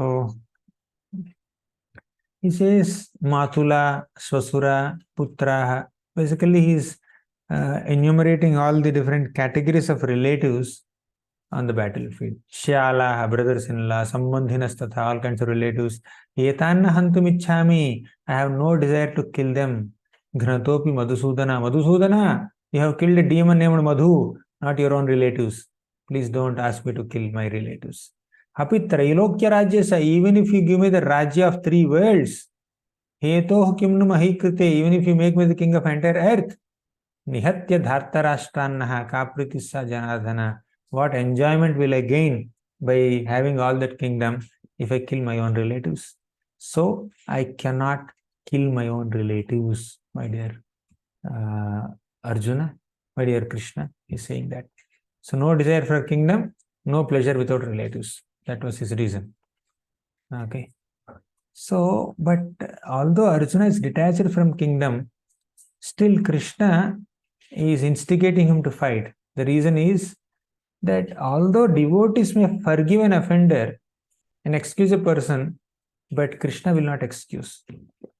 he says Matula, Swasura, Putra. Basically, he's enumerating all the different categories of relatives on the battlefield. Shyala, brothers-in-law, Sambandhinasthatha, all kinds of relatives. Etanna hantumichhami, I have no desire to kill them. Ghnatopi Madhusudana. Madhusudana, you have killed a demon named Madhu, not your own relatives. Please don't ask me to kill my relatives. Api Trailokya Rajyasa, even if you give me the Rajya of 3 worlds, Hetoh kimnu mahikrite, even if you make me the king of entire earth, Nihatya dhartarashtannaha kapritissa janardhana. What enjoyment will I gain by having all that kingdom if I kill my own relatives? So I cannot kill my own relatives, my dear Arjuna, my dear Krishna is saying that. So no desire for kingdom, no pleasure without relatives. That was his reason. Okay. So, but although Arjuna is detached from kingdom, still Krishna is instigating him to fight. The reason is that although devotees may forgive an offender and excuse a person, but Krishna will not excuse.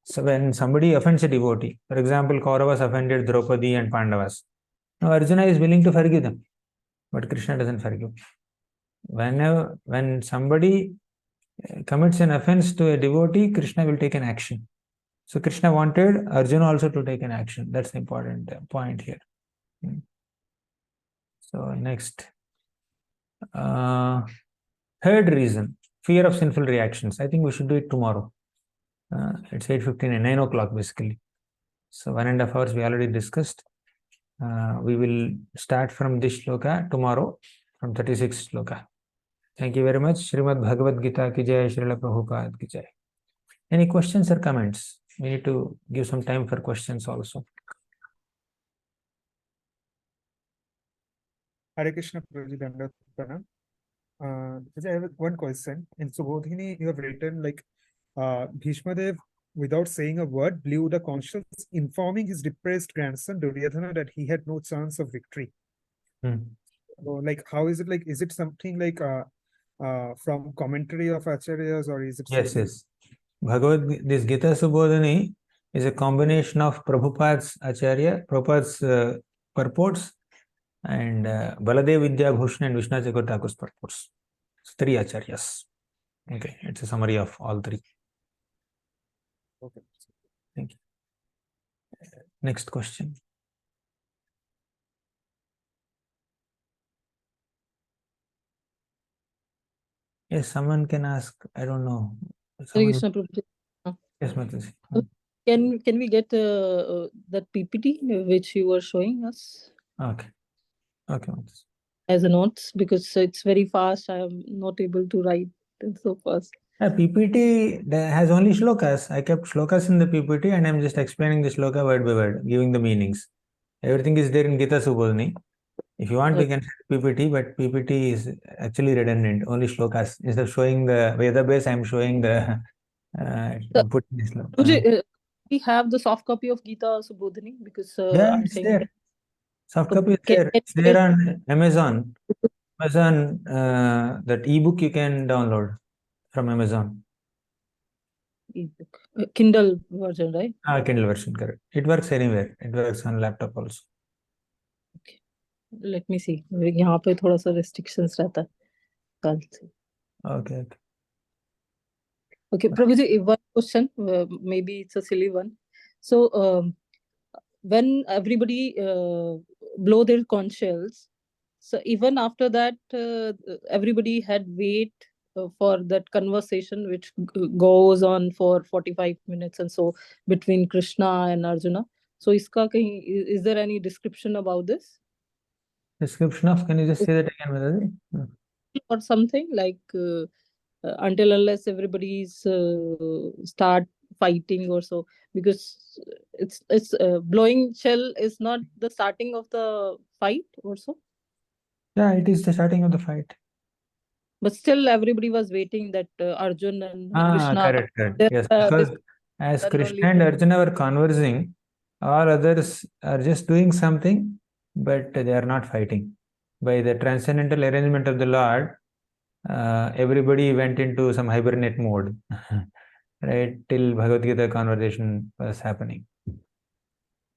So when somebody offends a devotee, for example, Kauravas offended Draupadi and Pandavas, now Arjuna is willing to forgive them, but Krishna doesn't forgive. When somebody commits an offense to a devotee, Krishna will take an action. So Krishna wanted Arjuna also to take an action. That's the important point here. So next, third reason, fear of sinful reactions. I think we should do it tomorrow. It's 8:15 and 9 o'clock basically. So 1.5 hours we already discussed. We will start from this shloka tomorrow, from 36th shloka. Thank you very much. Srimad Bhagavad Gita ki jai, Srila Prabhupada ki jai. Any questions or comments? We need to give some time for questions also. Hare Krishna, Prabhuji, Dandavat Pranam. I have one question. In Subodhini, you have written like Bhishmadev, without saying a word, blew the conches, informing his depressed grandson Duryodhana that he had no chance of victory. So, like, how is it? Like, is it something like from commentary of Acharyas, or is it? Yes, yes. This Gita Subodhani is a combination of Prabhupada's purports and Baladev Vidya Bhushan and Vishnu Chakravarti Thakur's purports. It's 3 acharyas. Okay, it's a summary of all 3. Okay. Thank you. Next question. Yes, someone can ask. I don't know. Hare Someone... Krishna, Prabhuji. Yes, Mataji. Can we get that PPT which you were showing us Okay. Okay, Mataji. as a notes, because it's very fast. I am not able to write so fast. PPT has only shlokas. I kept shlokas in the PPT and I'm just explaining the shloka word by word, giving the meanings. Everything is there in Gita Subodhani. If you want, we can share PPT, but PPT is actually redundant. Only shlokas. Instead of showing the Veda base, I'm showing the putting this. We have the soft copy of Gita Subodhani, because Yeah, I'm it's saying there. Soft copy is there. It's can there on Amazon. Amazon, that ebook you can download from Amazon. ebook. Kindle version, right? Kindle version, correct. It works anywhere. It works on laptop also. Okay. Let me see. यहाँ पे थोड़ा सा restrictions रहता है कल से. Okay. Okay, Prabhuji, one question, maybe it's a silly one. So, when everybody blow their conch shells, so even after that, everybody had wait for that conversation which goes on for 45 minutes and so between Krishna and Arjuna. So, is there any description about this? Description of, can you just say that again, Mataji? Or something like until unless everybody's start fighting or so, because it's blowing shell is not the starting of the fight or so. Yeah, it is the starting of the fight. But still everybody was waiting that Arjun and Krishna. Correct. Yes, because as Krishna and Arjuna were conversing, all others are just doing something, but they are not fighting. By the transcendental arrangement of the Lord, everybody went into some hibernate mode, right, till Bhagavad Gita conversation was happening.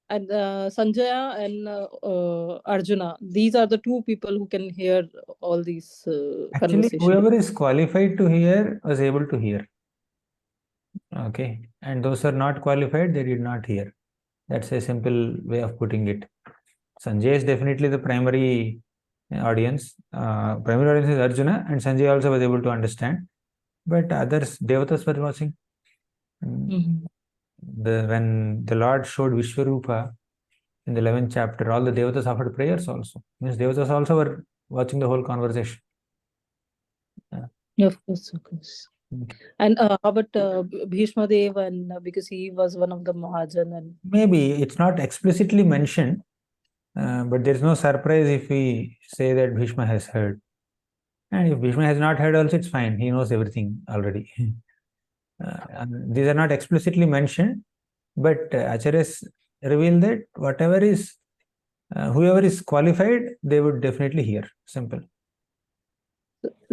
And Sanjaya and Arjuna, these are the two people who can hear all these Actually, whoever is qualified to hear was able to hear. Okay, and those who are not qualified, they did not hear. That's a simple way of putting it. Sanjay is definitely the primary audience. Primary audience is Arjuna, and Sanjay also was able to understand. But others, Devatas were watching. When the Lord showed Vishwarupa in the 11th chapter, all the Devatas offered prayers also. Means Devatas also were watching the whole conversation. Yeah, of course. And how about Bhishma Dev, and because he was one of the Mahajan, and maybe it's not explicitly mentioned, but there's no surprise if we say that Bhishma has heard. And if Bhishma has not heard also, it's fine. He knows everything already. These are not explicitly mentioned, but Acharyas reveal that whatever is, whoever is qualified, they would definitely hear. Simple.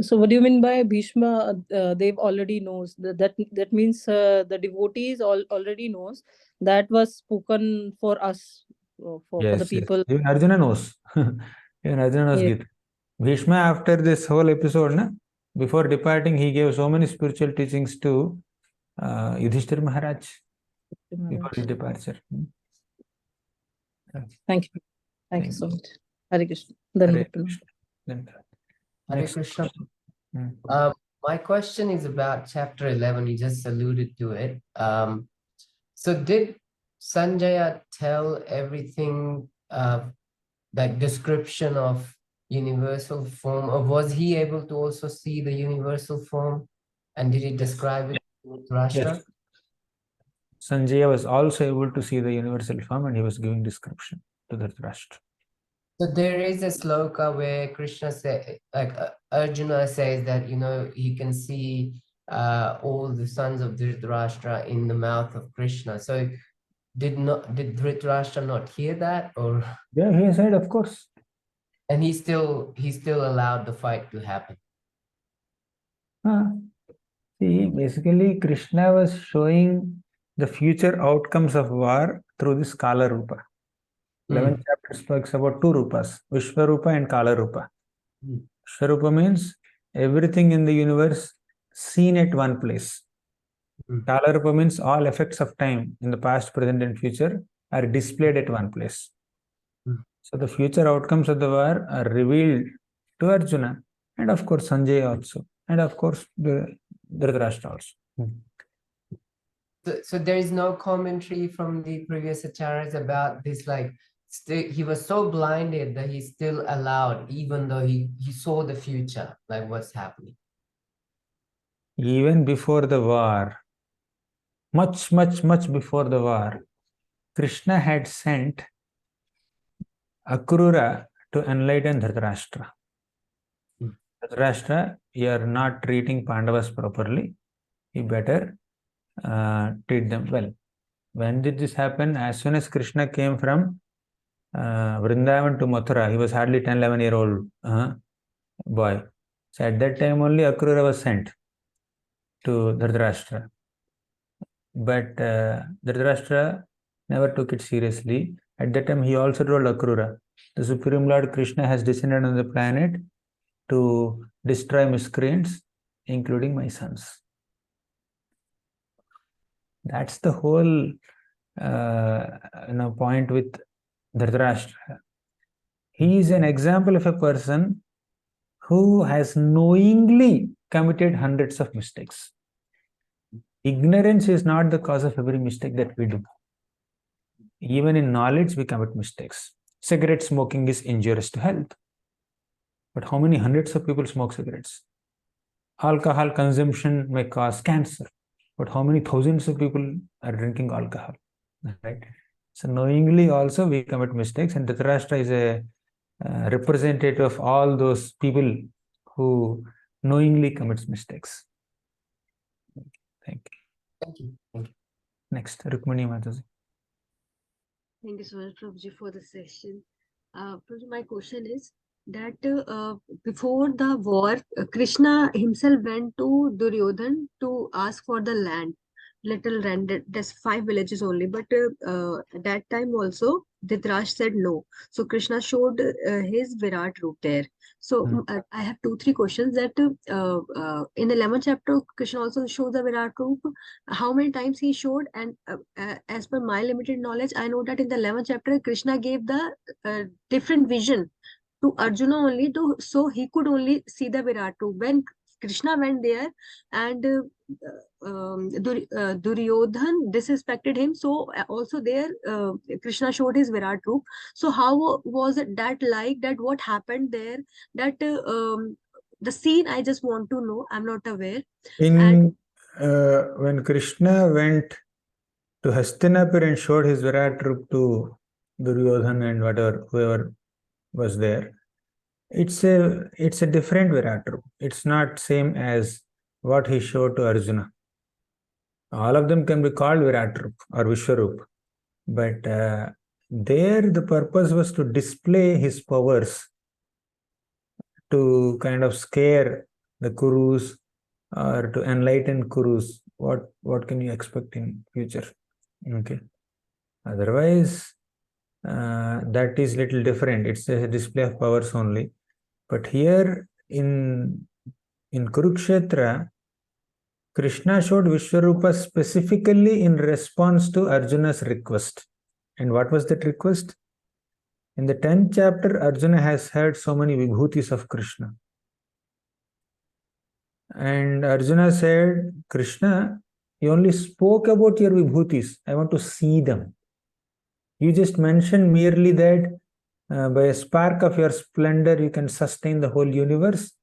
So what do you mean by Bhishma? They've already knows that means the devotees already knows that was spoken for us, for the people. Even Arjuna knows. Even Arjuna knows Gita. Bhishma, after this whole episode, before departing, he gave so many spiritual teachings to Yudhishthira Maharaj before his departure. Thank you. Thank you so much. Hare Krishna. Hare Krishna. My question is about chapter 11. You just alluded to it. So did Sanjaya tell everything, that description of universal form, or was he able to also see the universal form? And did he describe it with Rashtra? Yes. Sanjaya was also able to see the universal form, and he was giving description to the Rashtra. So there is a sloka where Krishna says, like Arjuna says that, he can see all the sons of Dhritarashtra in the mouth of Krishna. So did Dhritarashtra not hear that, or? Yeah, he said, of course. And he still allowed the fight to happen. See, basically, Krishna was showing the future outcomes of war through this Kala Rupa. 11th chapter speaks about two Rupas, Vishwarupa and Kala Rupa. Vishwarupa means everything in the universe seen at one place. Kala Rupa means all effects of time in the past, present, and future are displayed at one place. So the future outcomes of the war are revealed to Arjuna, and of course Sanjay also, and of course the Dhritarashtra also. So there is no commentary from the previous acharyas about this, like he was so blinded that he still allowed, even though he saw the future, like what's happening. Even before the war, much before the war, Krishna had sent Akrura to enlighten Dhritarashtra. Dhritarashtra, you are not treating Pandavas properly. You better treat them well. When did this happen? As soon as Krishna came from Vrindavan to Mathura, he was hardly 10, 11-year-old boy. So at that time only Akrura was sent to Dhritarashtra. But Dhritarashtra never took it seriously. At that time he also told Akrura, the Supreme Lord Krishna has descended on the planet to destroy miscreants, including my sons. That's the whole point with Dhritarashtra. He is an example of a person who has knowingly committed hundreds of mistakes. Ignorance is not the cause of every mistake that we do. Even in knowledge, we commit mistakes. Cigarette smoking is injurious to health. But how many hundreds of people smoke cigarettes? Alcohol consumption may cause cancer. But how many thousands of people are drinking alcohol? Right? So knowingly also we commit mistakes, and Dhritarashtra is a representative of all those people who knowingly commits mistakes. Thank you. Thank you. Thank you. Next, Rukmini Mataji. Thank you so much, Prabhuji, for the session. Prabhuji, my question is that before the war, Krishna himself went to Duryodhan to ask for the land, little land. There's 5 villages only, but at that time also, Dhritarashtra said no. So Krishna showed his Virat roop there. So I have 2-3 questions that in the 11th chapter, Krishna also shows the Virat roop. How many times he showed? And as per my limited knowledge, I know that in the 11th chapter, Krishna gave the different vision to Arjuna only, so he could only see the Virat roop. When Krishna went there and Duryodhan disrespected him, so also there Krishna showed his Virat roop. So how was it that like that? What happened there? That the scene I just want to know. I'm not aware. When Krishna went to Hastinapur and showed his Virat roop to Duryodhan and whoever was there, it's a different Virat roop. It's not same as what he showed to Arjuna. All of them can be called Virat roop or Vishwarup, but there the purpose was to display his powers, to kind of scare the Kurus or to enlighten Kurus. What can you expect in future? Okay. Otherwise, that is little different. It's a display of powers only. But here in Kurukshetra, Krishna showed Vishwarupa specifically in response to Arjuna's request. And what was that request? In the 10th chapter, Arjuna has heard so many vibhutis of Krishna. And Arjuna said, Krishna, you only spoke about your vibhutis. I want to see them. You just mentioned merely that by a spark of your splendor, you can sustain the whole universe.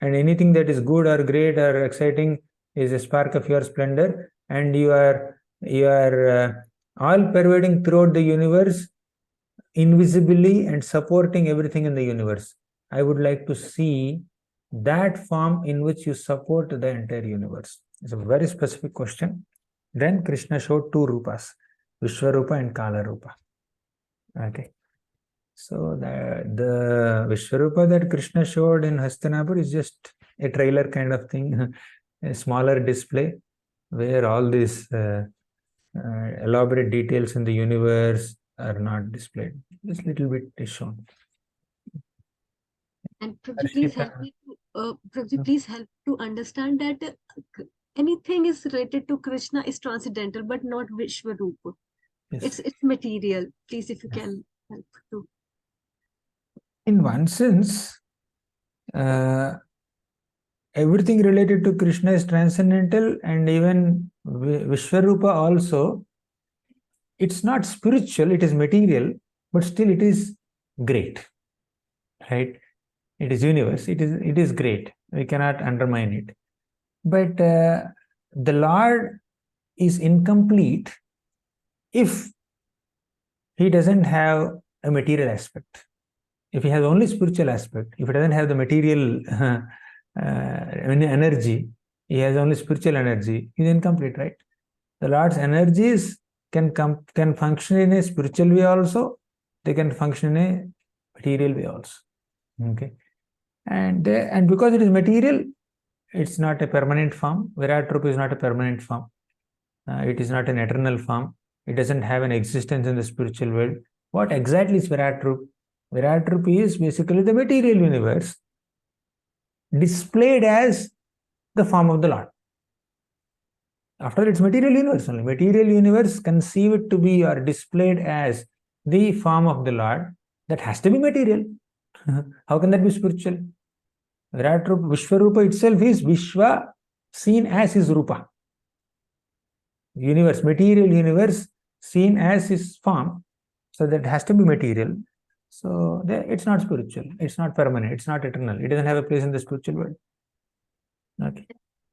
And anything that is good or great or exciting is a spark of your splendor. And you are all pervading throughout the universe, invisibly and supporting everything in the universe. I would like to see that form in which you support the entire universe. It's a very specific question. Then Krishna showed 2 rupas, Vishwarupa and Kala Rupa. Okay. So the Vishwarupa that Krishna showed in Hastinapur is just a trailer kind of thing. a smaller display where all these elaborate details in the universe are not displayed. Just little bit is shown. And Prabhuji, please help me to, Prabhuji, please help to understand that anything is related to Krishna is transcendental, but not Vishwarupa. Yes. It's material. Please, if you can help to. In one sense, everything related to Krishna is transcendental, and even Vishwarupa also, it's not spiritual, it is material, but still it is great, right? It is universe, it is great. We cannot undermine it. But the Lord is incomplete if he doesn't have a material aspect. If he has only spiritual aspect, if he doesn't have the material energy, he has only spiritual energy, he is incomplete, right? The Lord's energies can function in a spiritual way also, they can function in a material way also. Okay. And because it is material, it's not a permanent form. Virat Rupa is not a permanent form. It is not an eternal form. It doesn't have an existence in the spiritual world. What exactly is Virat Rupa? Virat Rupa is basically the material universe displayed as the form of the Lord. After all, it's material universe only. Material universe conceived to be or displayed as the form of the Lord, that has to be material. How can that be spiritual? Virat Rupa, Vishwarupa itself is Vishwa seen as his Rupa. Universe, material universe seen as his form. So that has to be material. So it's not spiritual, it's not permanent, it's not eternal. It doesn't have a place in the spiritual world. Okay.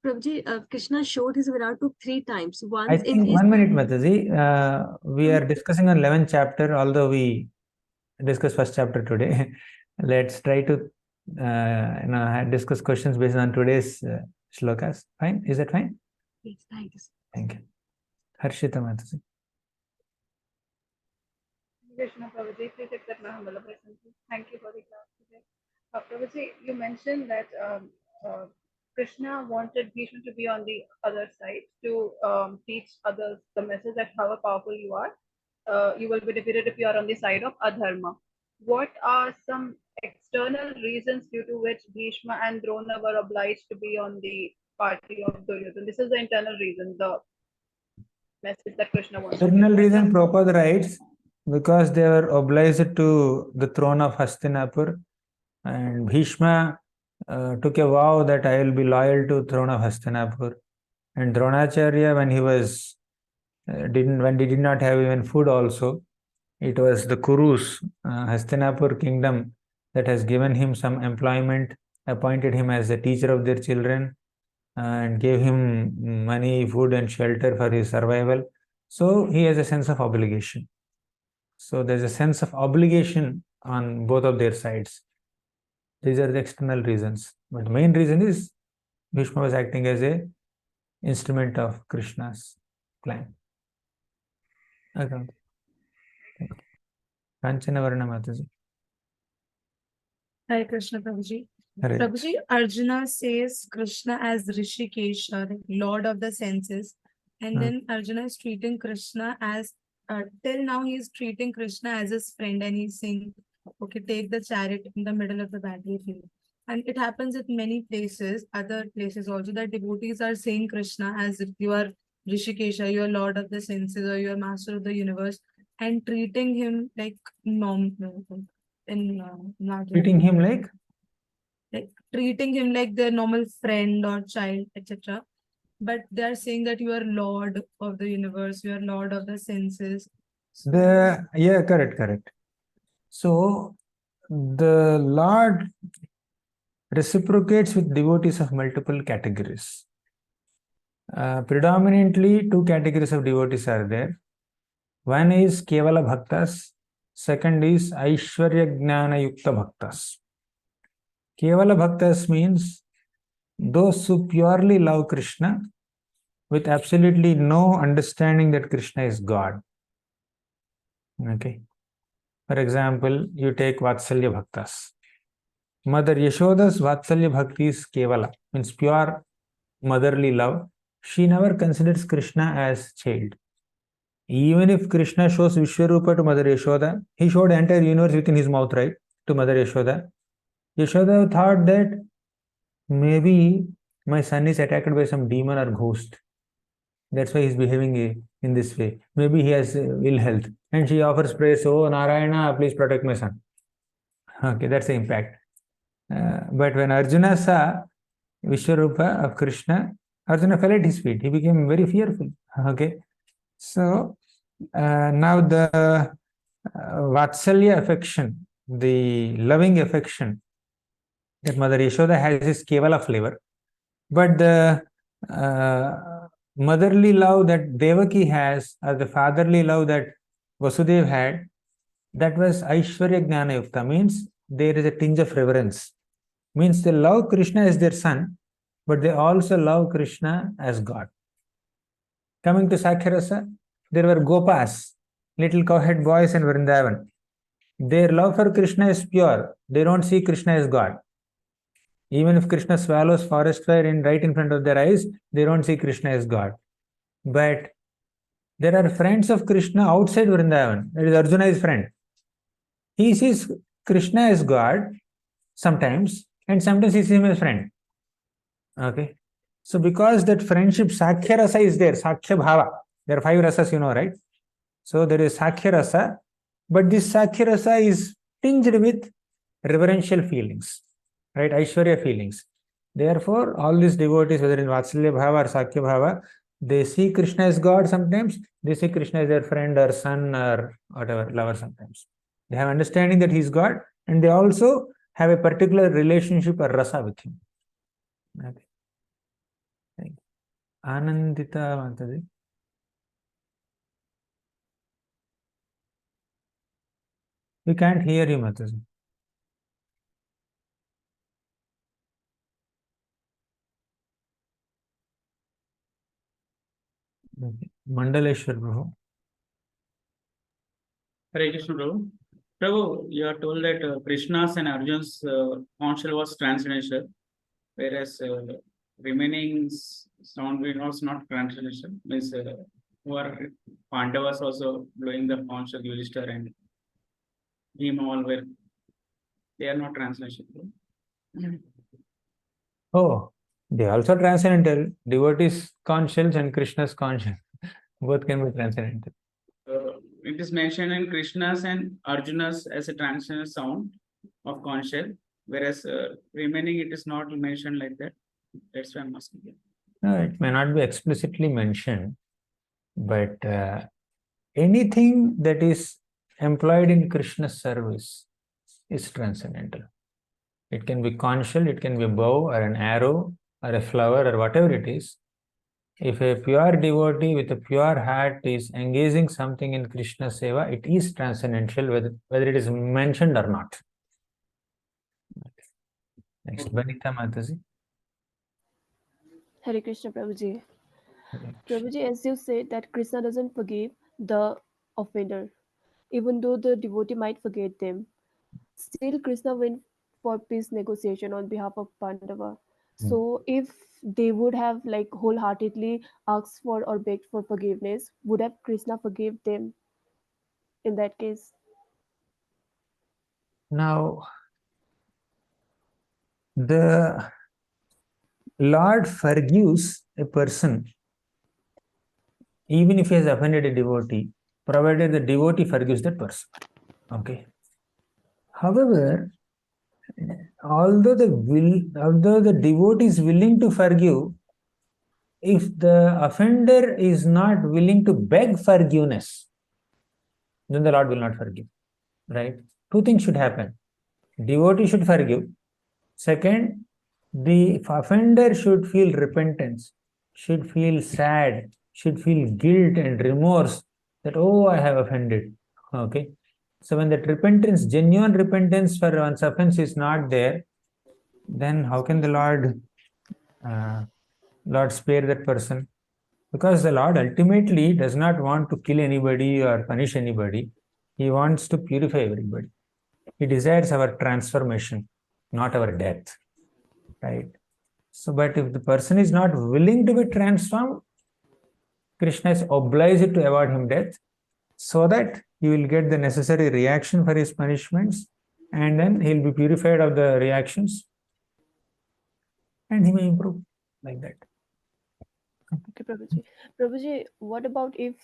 Prabhuji, Krishna showed his Virat Rupa 3 times. Once I in think his 1 minute, Mataji. We are discussing on 11th chapter, although we discuss first chapter today. Let's try to discuss questions based on today's shlokas. Fine? Is that fine? Yes, thank you. Thank you. Harshita Mataji. Krishna Prabhuji, please accept my humble obeisance. Thank you for the class today. Prabhuji, you mentioned that Krishna wanted Bhishma to be on the other side to teach others the message that however powerful you are, you will be defeated if you are on the side of adharma. What are some external reasons due to which Bhishma and Drona were obliged to be on the party of Duryodhana? This is the internal reason, the message that Krishna wants. Internal reason, Prabhupada writes, because they were obliged to the throne of Hastinapur, and Bhishma took a vow that I will be loyal to throne of Hastinapur. And Dronacharya, when he was when he did not have even food also, it was the Kurus, Hastinapur kingdom, that has given him some employment, appointed him as a teacher of their children, and gave him money, food and shelter for his survival. So he has a sense of obligation. So there's a sense of obligation on both of their sides. These are the external reasons. But the main reason is Bhishma was acting as a instrument of Krishna's plan. Okay. Kanchana Varna Mataji. Hare Krishna Prabhuji. Hare. Prabhuji, Arjuna says Krishna as Rishikesh, Lord of the senses. And then Arjuna is treating Krishna as, till now he is treating Krishna as his friend, and he's saying, okay, take the chariot in the middle of the battlefield. And it happens at many places, other places also, that devotees are saying Krishna as if you are Rishikesha, you are Lord of the senses, or you are Master of the universe, and treating him like Treating him like treating him like their normal friend or child, etc. But they are saying that you are Lord of the universe, you are Lord of the senses. correct. So the Lord reciprocates with devotees of multiple categories. Predominantly 2 categories of devotees are there. One is Kevala Bhaktas, second is Aishwarya Gnana Yukta Bhaktas. Kevala Bhaktas means those who purely love Krishna with absolutely no understanding that Krishna is God. Okay. For example, you take Vatsalya Bhaktas. Mother Yashoda's Vatsalya Bhakti is Kevala, means pure motherly love, she never considers Krishna as child. Even if Krishna shows Vishwarupa to Mother Yashoda, he showed the entire universe within his mouth, right? To Mother Yashoda. Yashoda thought that maybe my son is attacked by some demon or ghost. That's why he's behaving in this way. Maybe he has ill health. And she offers praise, oh Narayana, please protect my son. Okay, that's the impact. But when Arjuna saw Vishwarupa of Krishna, Arjuna fell at his feet. He became very fearful. Okay. So now the Vatsalya affection, the loving affection that Mother Yashoda has is Kevala flavor. But the motherly love that Devaki has, or the fatherly love that Vasudev had, that was Aishwarya Jnana Yukta, means there is a tinge of reverence. Means they love Krishna as their son, but they also love Krishna as God. Coming to Sakhyarasa, there were Gopas, little cowhead boys in Vrindavan. Their love for Krishna is pure. They don't see Krishna as God. Even if Krishna swallows forest fire right in front of their eyes, they don't see Krishna as God. But there are friends of Krishna outside Vrindavan. That is Arjuna's friend. He sees Krishna as God sometimes, and sometimes he sees him as friend. Okay. So because that friendship, Sakhya Rasa is there, Sakhya Bhava. There are 5 rasas, you know, right? So there is Sakhya Rasa, but this Sakhya Rasa is tinged with reverential feelings, right? Aishwarya feelings. Therefore, all these devotees, whether in Vatsalya Bhava or Sakhya Bhava, they see Krishna as God sometimes, they see Krishna as their friend or son or whatever, lover sometimes. They have understanding that he is God, and they also have a particular relationship or rasa with him. Okay. Thank you. Anandita Mataji. We can't hear you, Mataji. Okay. Mandaleshwar Prabhu. Hare Krishna, Prabhu. Prabhu, you are told that Krishna's and Arjun's counsel was transcendental, whereas remaining sound was not transcendental. Means who are Pandavas also blowing the horns of Yudhishthira and Bhima all were, they are not transcendental. Oh, they also transcendental. Devotees' conscience and Krishna's conscience. Both can be transcendental. It is mentioned in Krishna's and Arjuna's as a transcendental sound of conscience, whereas remaining it is not mentioned like that. That's why I'm asking you. No, it may not be explicitly mentioned, but anything that is employed in Krishna's service is transcendental. It can be conchal, it can be a bow or an arrow or a flower or whatever it is. If a pure devotee with a pure heart is engaging something in Krishna Seva, it is transcendental, whether it is mentioned or not. Next, Banita Mataji. Hare Krishna, Prabhuji. Prabhuji, as you said that Krishna doesn't forgive the offender, even though the devotee might forget them. Still, Krishna went for peace negotiation on behalf of Pandava. So, if they would have like wholeheartedly asked for or begged for forgiveness, would have Krishna forgive them in that case? Now, the Lord forgives a person even if he has offended a devotee, provided the devotee forgives that person. Okay. However, although the devotee is willing to forgive, if the offender is not willing to beg forgiveness, then the Lord will not forgive. Right? 2 things should happen. Devotee should forgive. Second, the offender should feel repentance, should feel sad, should feel guilt and remorse that, oh, I have offended. Okay. So when that repentance, genuine repentance for one's offense is not there, then how can the Lord spare that person? Because the Lord ultimately does not want to kill anybody or punish anybody. He wants to purify everybody. He desires our transformation, not our death. Right? So, but if the person is not willing to be transformed, Krishna is obliged to award him death so that he will get the necessary reaction for his punishments, and then he will be purified of the reactions and he may improve like that. Okay, Prabhuji. Prabhuji, what about if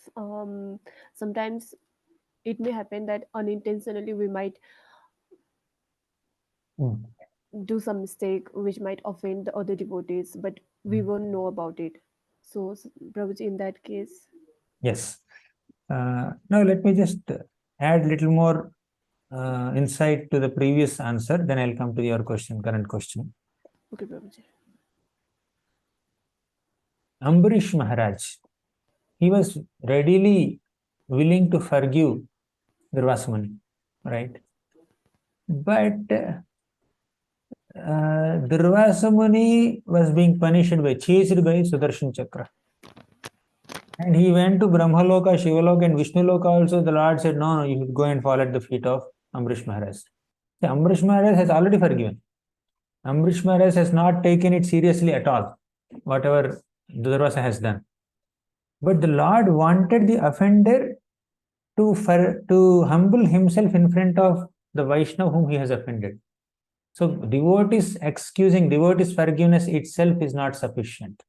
sometimes it may happen that unintentionally we might do some mistake which might offend the other devotees, but we won't know about it. So, Prabhuji, in that case, Yes. Now let me just add little more insight to the previous answer, then I'll come to your question, current question. okay, Prabhuji. Ambarish Maharaj, he was readily willing to forgive Durvasa Muni, right? But Durvasa Muni was being punished by, chased by Sudarshan Chakra. And he went to Brahmaloka, Shivaloka, and Vishnuluka also. The Lord said, no, you should go and fall at the feet of Ambarish Maharaj. So Ambarish Maharaj has already forgiven. Ambarish Maharaj has not taken it seriously at all, whatever Durvasa has done. But the Lord wanted the offender to humble himself in front of the Vaishnava whom he has offended. So devotees excusing, devotees forgiveness itself is not sufficient.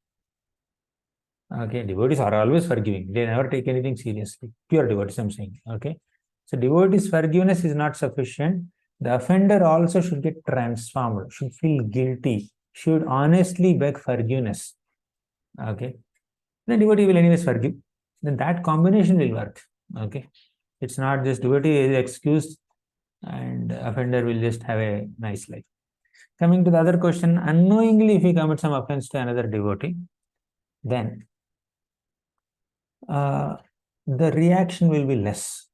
Okay, devotees are always forgiving. They never take anything seriously. Pure devotees, I'm saying. Okay. So devotees forgiveness is not sufficient. The offender also should get transformed, should feel guilty, should honestly beg forgiveness. Okay. Then devotee will anyways forgive. Then that combination will work. Okay. It's not just devotee is excused and offender will just have a nice life. Coming to the other question, unknowingly if he commits some offense to another devotee, then the reaction will be less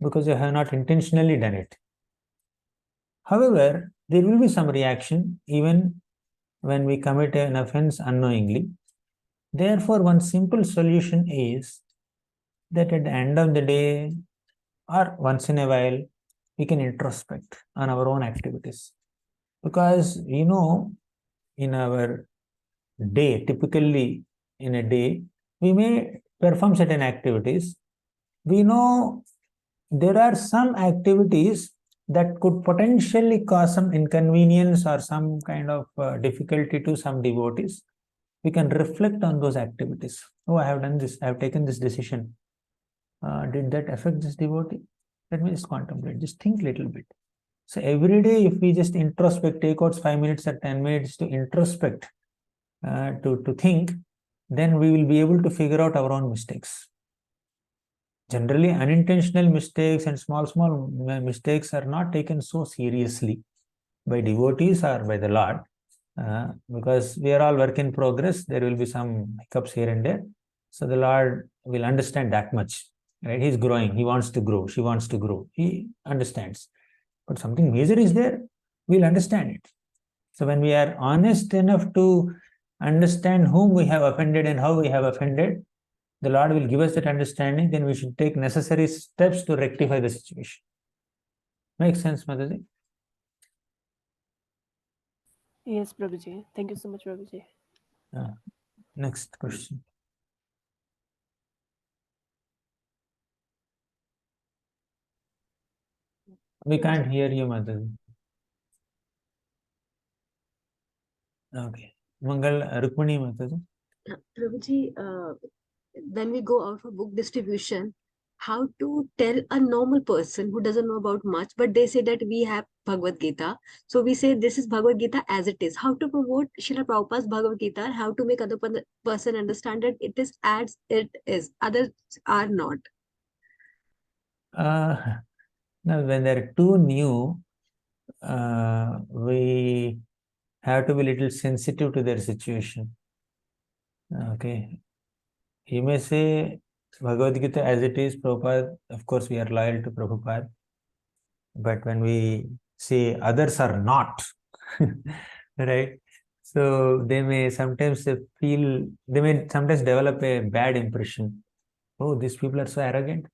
because you have not intentionally done it. However, there will be some reaction even when we commit an offense unknowingly. Therefore, one simple solution is that at the end of the day or once in a while, we can introspect on our own activities. Because, you know, in our day, typically in a day, we may perform certain activities. We know there are some activities that could potentially cause some inconvenience or some kind of difficulty to some devotees. We can reflect on those activities. Oh, I have done this, I have taken this decision. Did that affect this devotee? Let me just contemplate, just think a little bit. So every day, if we just introspect, take out 5 minutes or 10 minutes to introspect, to think, then we will be able to figure out our own mistakes. Generally, unintentional mistakes and small mistakes are not taken so seriously by devotees or by the Lord, because we are all work in progress. There will be some hiccups here and there. So the Lord will understand that much, right? He's growing. He wants to grow. She wants to grow. He understands. But something major is there, we'll understand it. So when we are honest enough to understand whom we have offended and how we have offended, the Lord will give us that understanding, then we should take necessary steps to rectify the situation. Makes sense, Mataji? Yes, Prabhuji. Thank you so much, Prabhuji. Next question. We can't hear you, Mataji. Okay. Mangal Rukmani Mataji. Prabhuji, when we go out for book distribution, how to tell a normal person who doesn't know about much, but they say that we have Bhagavad Gita. So we say this is Bhagavad Gita as it is. How to promote Srila Prabhupada's Bhagavad Gita, how to make other person understand that it is as it is. Others are not. Now, when they're too new, we have to be a little sensitive to their situation. Okay. You may say Bhagavad Gita as it is, Prabhupada, of course, we are loyal to Prabhupada. But when we say others are not, right? So they may sometimes feel, they may sometimes develop a bad impression. Oh, these people are so arrogant.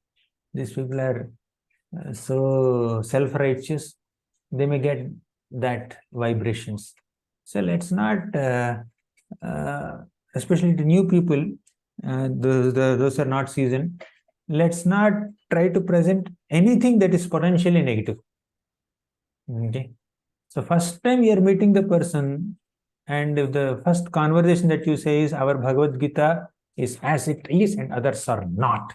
These people are so self-righteous. They may get that vibrations. So let's not, especially to new people, those are not seasoned, let's not try to present anything that is potentially negative. Okay. So first time you are meeting the person, and if the first conversation that you say is our Bhagavad Gita is as it is and others are not.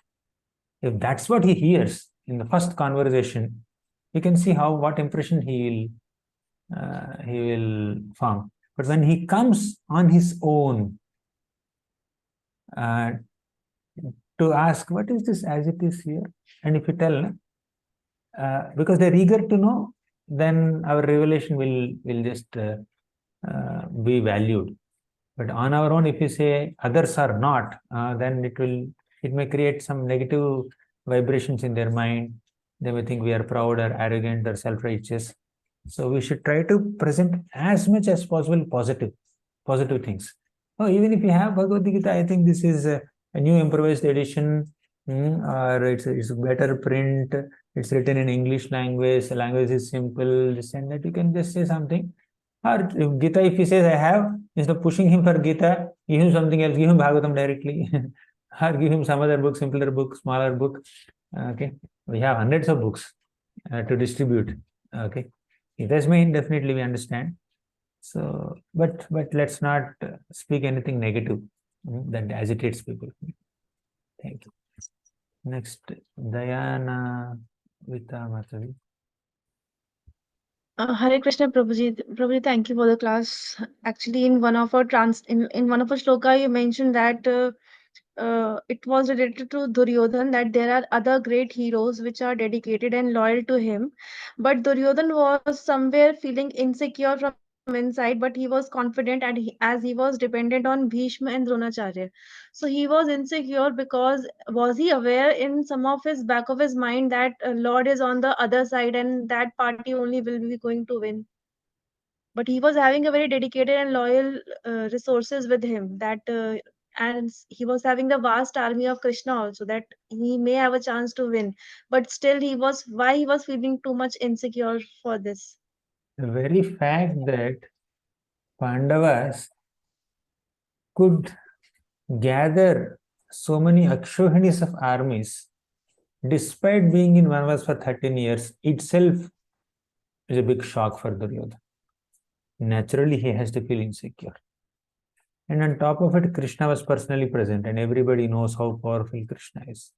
If that's what he hears in the first conversation, you can see what impression he will form. But when he comes on his own to ask, what is this as it is here? And if you tell, because they're eager to know, then our revelation will just be valued. But on our own, if you say others are not, then it may create some negative vibrations in their mind. They may think we are proud or arrogant or self-righteous. So we should try to present as much as possible positive things. Oh, even if you have Bhagavad Gita, I think this is a new improvised edition, or it's a better print. It's written in English language. The language is simple. This and that. You can just say something. Or Gita, if he says I have, instead of pushing him for Gita, give him something else. Give him Bhagavatam directly, or give him some other book, simpler book, smaller book. Okay, we have hundreds of books to distribute. Okay, if that's mean, definitely we understand. So, but let's not speak anything negative that agitates people. Thank you. Next, Dayana Vita Matavi. Hare Krishna Prabhuji. Prabhuji, thank you for the class. Actually, in one of our in one of our shloka, you mentioned that it was related to Duryodhan, that there are other great heroes which are dedicated and loyal to him. But Duryodhan was somewhere feeling insecure from inside, but he was confident, and as he was dependent on Bhishma and Dronacharya. So he was insecure because was he aware in some of his back of his mind that Lord is on the other side and that party only will be going to win. But he was having a very dedicated and loyal resources with him, that and he was having the vast army of Krishna also, that he may have a chance to win, but still he was feeling too much insecure for this. The very fact that Pandavas could gather so many Akshohinis of armies despite being in Vanvas for 13 years itself is a big shock for Duryodhana. Naturally, he has to feel insecure. And on top of it, Krishna was personally present, and everybody knows how powerful Krishna is.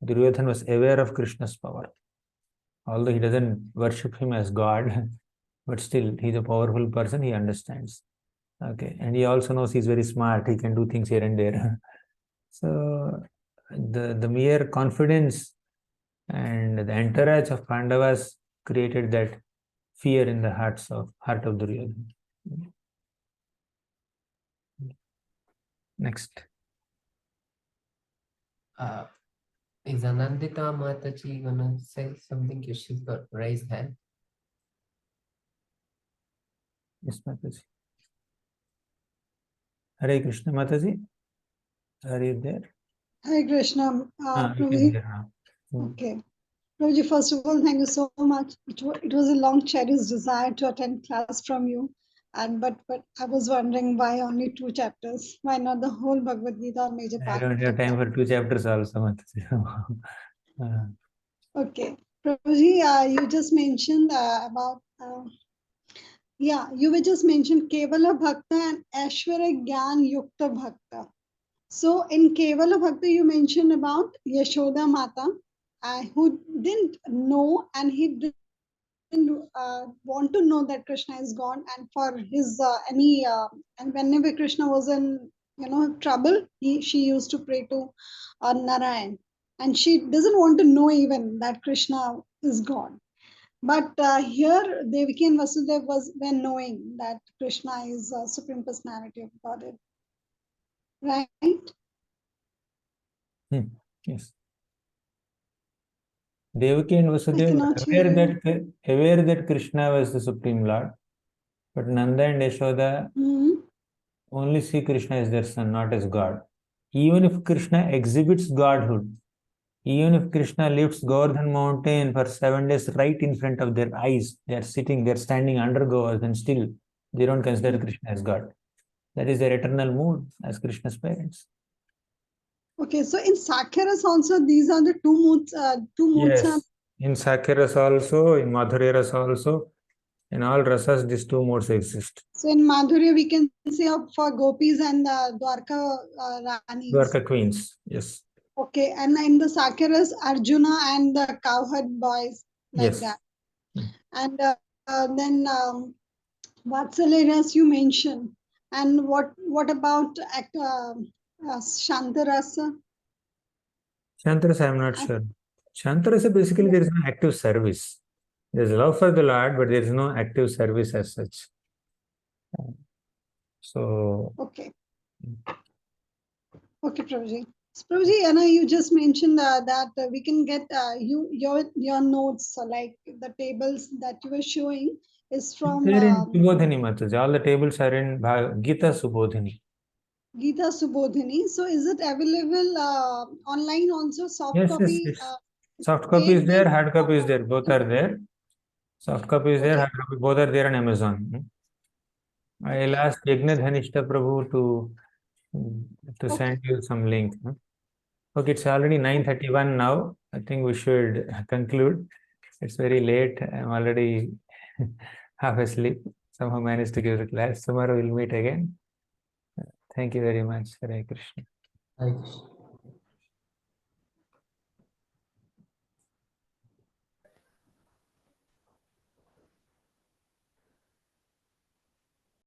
Duryodhana was aware of Krishna's power. Although he doesn't worship him as God, but still, he's a powerful person, he understands. Okay, and he also knows he's very smart, he can do things here and there. So, the mere confidence and the entourage of Pandavas created that fear in the heart of Duryodhana. Next. Is Anandita Mataji gonna say something? She's got raised hand. Yes, Mataji. Hare Krishna, Mataji. Are you there? Hare Krishna, You can Prabhuji. hear now. Okay. Prabhuji, first of all, thank you so much. It was a long cherished desire to attend class from you. But I was wondering why only 2 chapters? Why not the whole Bhagavad Gita or major I part? don't have time for 2 chapters also, Mataji. Okay. Prabhuji, you just mentioned about, you were just mentioned Kevala Bhakta and Aishwarya Gyan Yukta Bhakta. So in Kevala Bhakta, you mentioned about Yashoda Mata, who didn't know, and he didn't want to know that Krishna is God, and for his and whenever Krishna was in trouble, she used to pray to Narayan, and she doesn't want to know even that Krishna is God. But here Devaki and Vasudeva were knowing that Krishna is Supreme Personality of Godhead, right? Yes. Devaki and Vasudeva cannot were hear aware that Krishna was the Supreme Lord, but Nanda and Yashoda only see Krishna as their son, not as God. Even if Krishna exhibits godhood, even if Krishna lifts Govardhan mountain for 7 days right in front of their eyes, they are standing under Govardhan still, They don't consider Krishna as God. That is their eternal mood as Krishna's parents. Okay, so in Sakyaras also, these are the two moods. Yes, in Sakyaras also, in Madhurya also, in all rasas, these two modes exist. So in Madhurya, we can say for gopis and Dwarka Ranis. Dwarka queens, yes. Okay, and in the Sakyaras, Arjuna and the cowherd boys, like Yes. that. And then Vatsalyaras you mentioned. And what about Shantarasa? Shantarasa, I am not sure. Shantarasa, basically, there is no active service. There is love for the Lord, but there is no active service as such. So. Okay. Okay, Prabhuji. So, Prabhuji, Anna, you just mentioned that we can get your notes, like the tables that you were showing is from They're in Subodhini Mataji. All the tables are in Gita Subodhini. Gita Subodhini. So is it available online also, soft Yes, copy? yes. Soft copy is there, hard copy is there. Both are there. Soft copy is there, hard copy. Both are there on Amazon. I'll ask Yagnadhanishta Prabhu to send you some link. Okay, it's already 9:31 now. I think we should conclude. It's very late. I'm already half asleep. Somehow managed to give the class. Tomorrow we'll meet again. Thank you very much. Hare Krishna. Hare Krishna.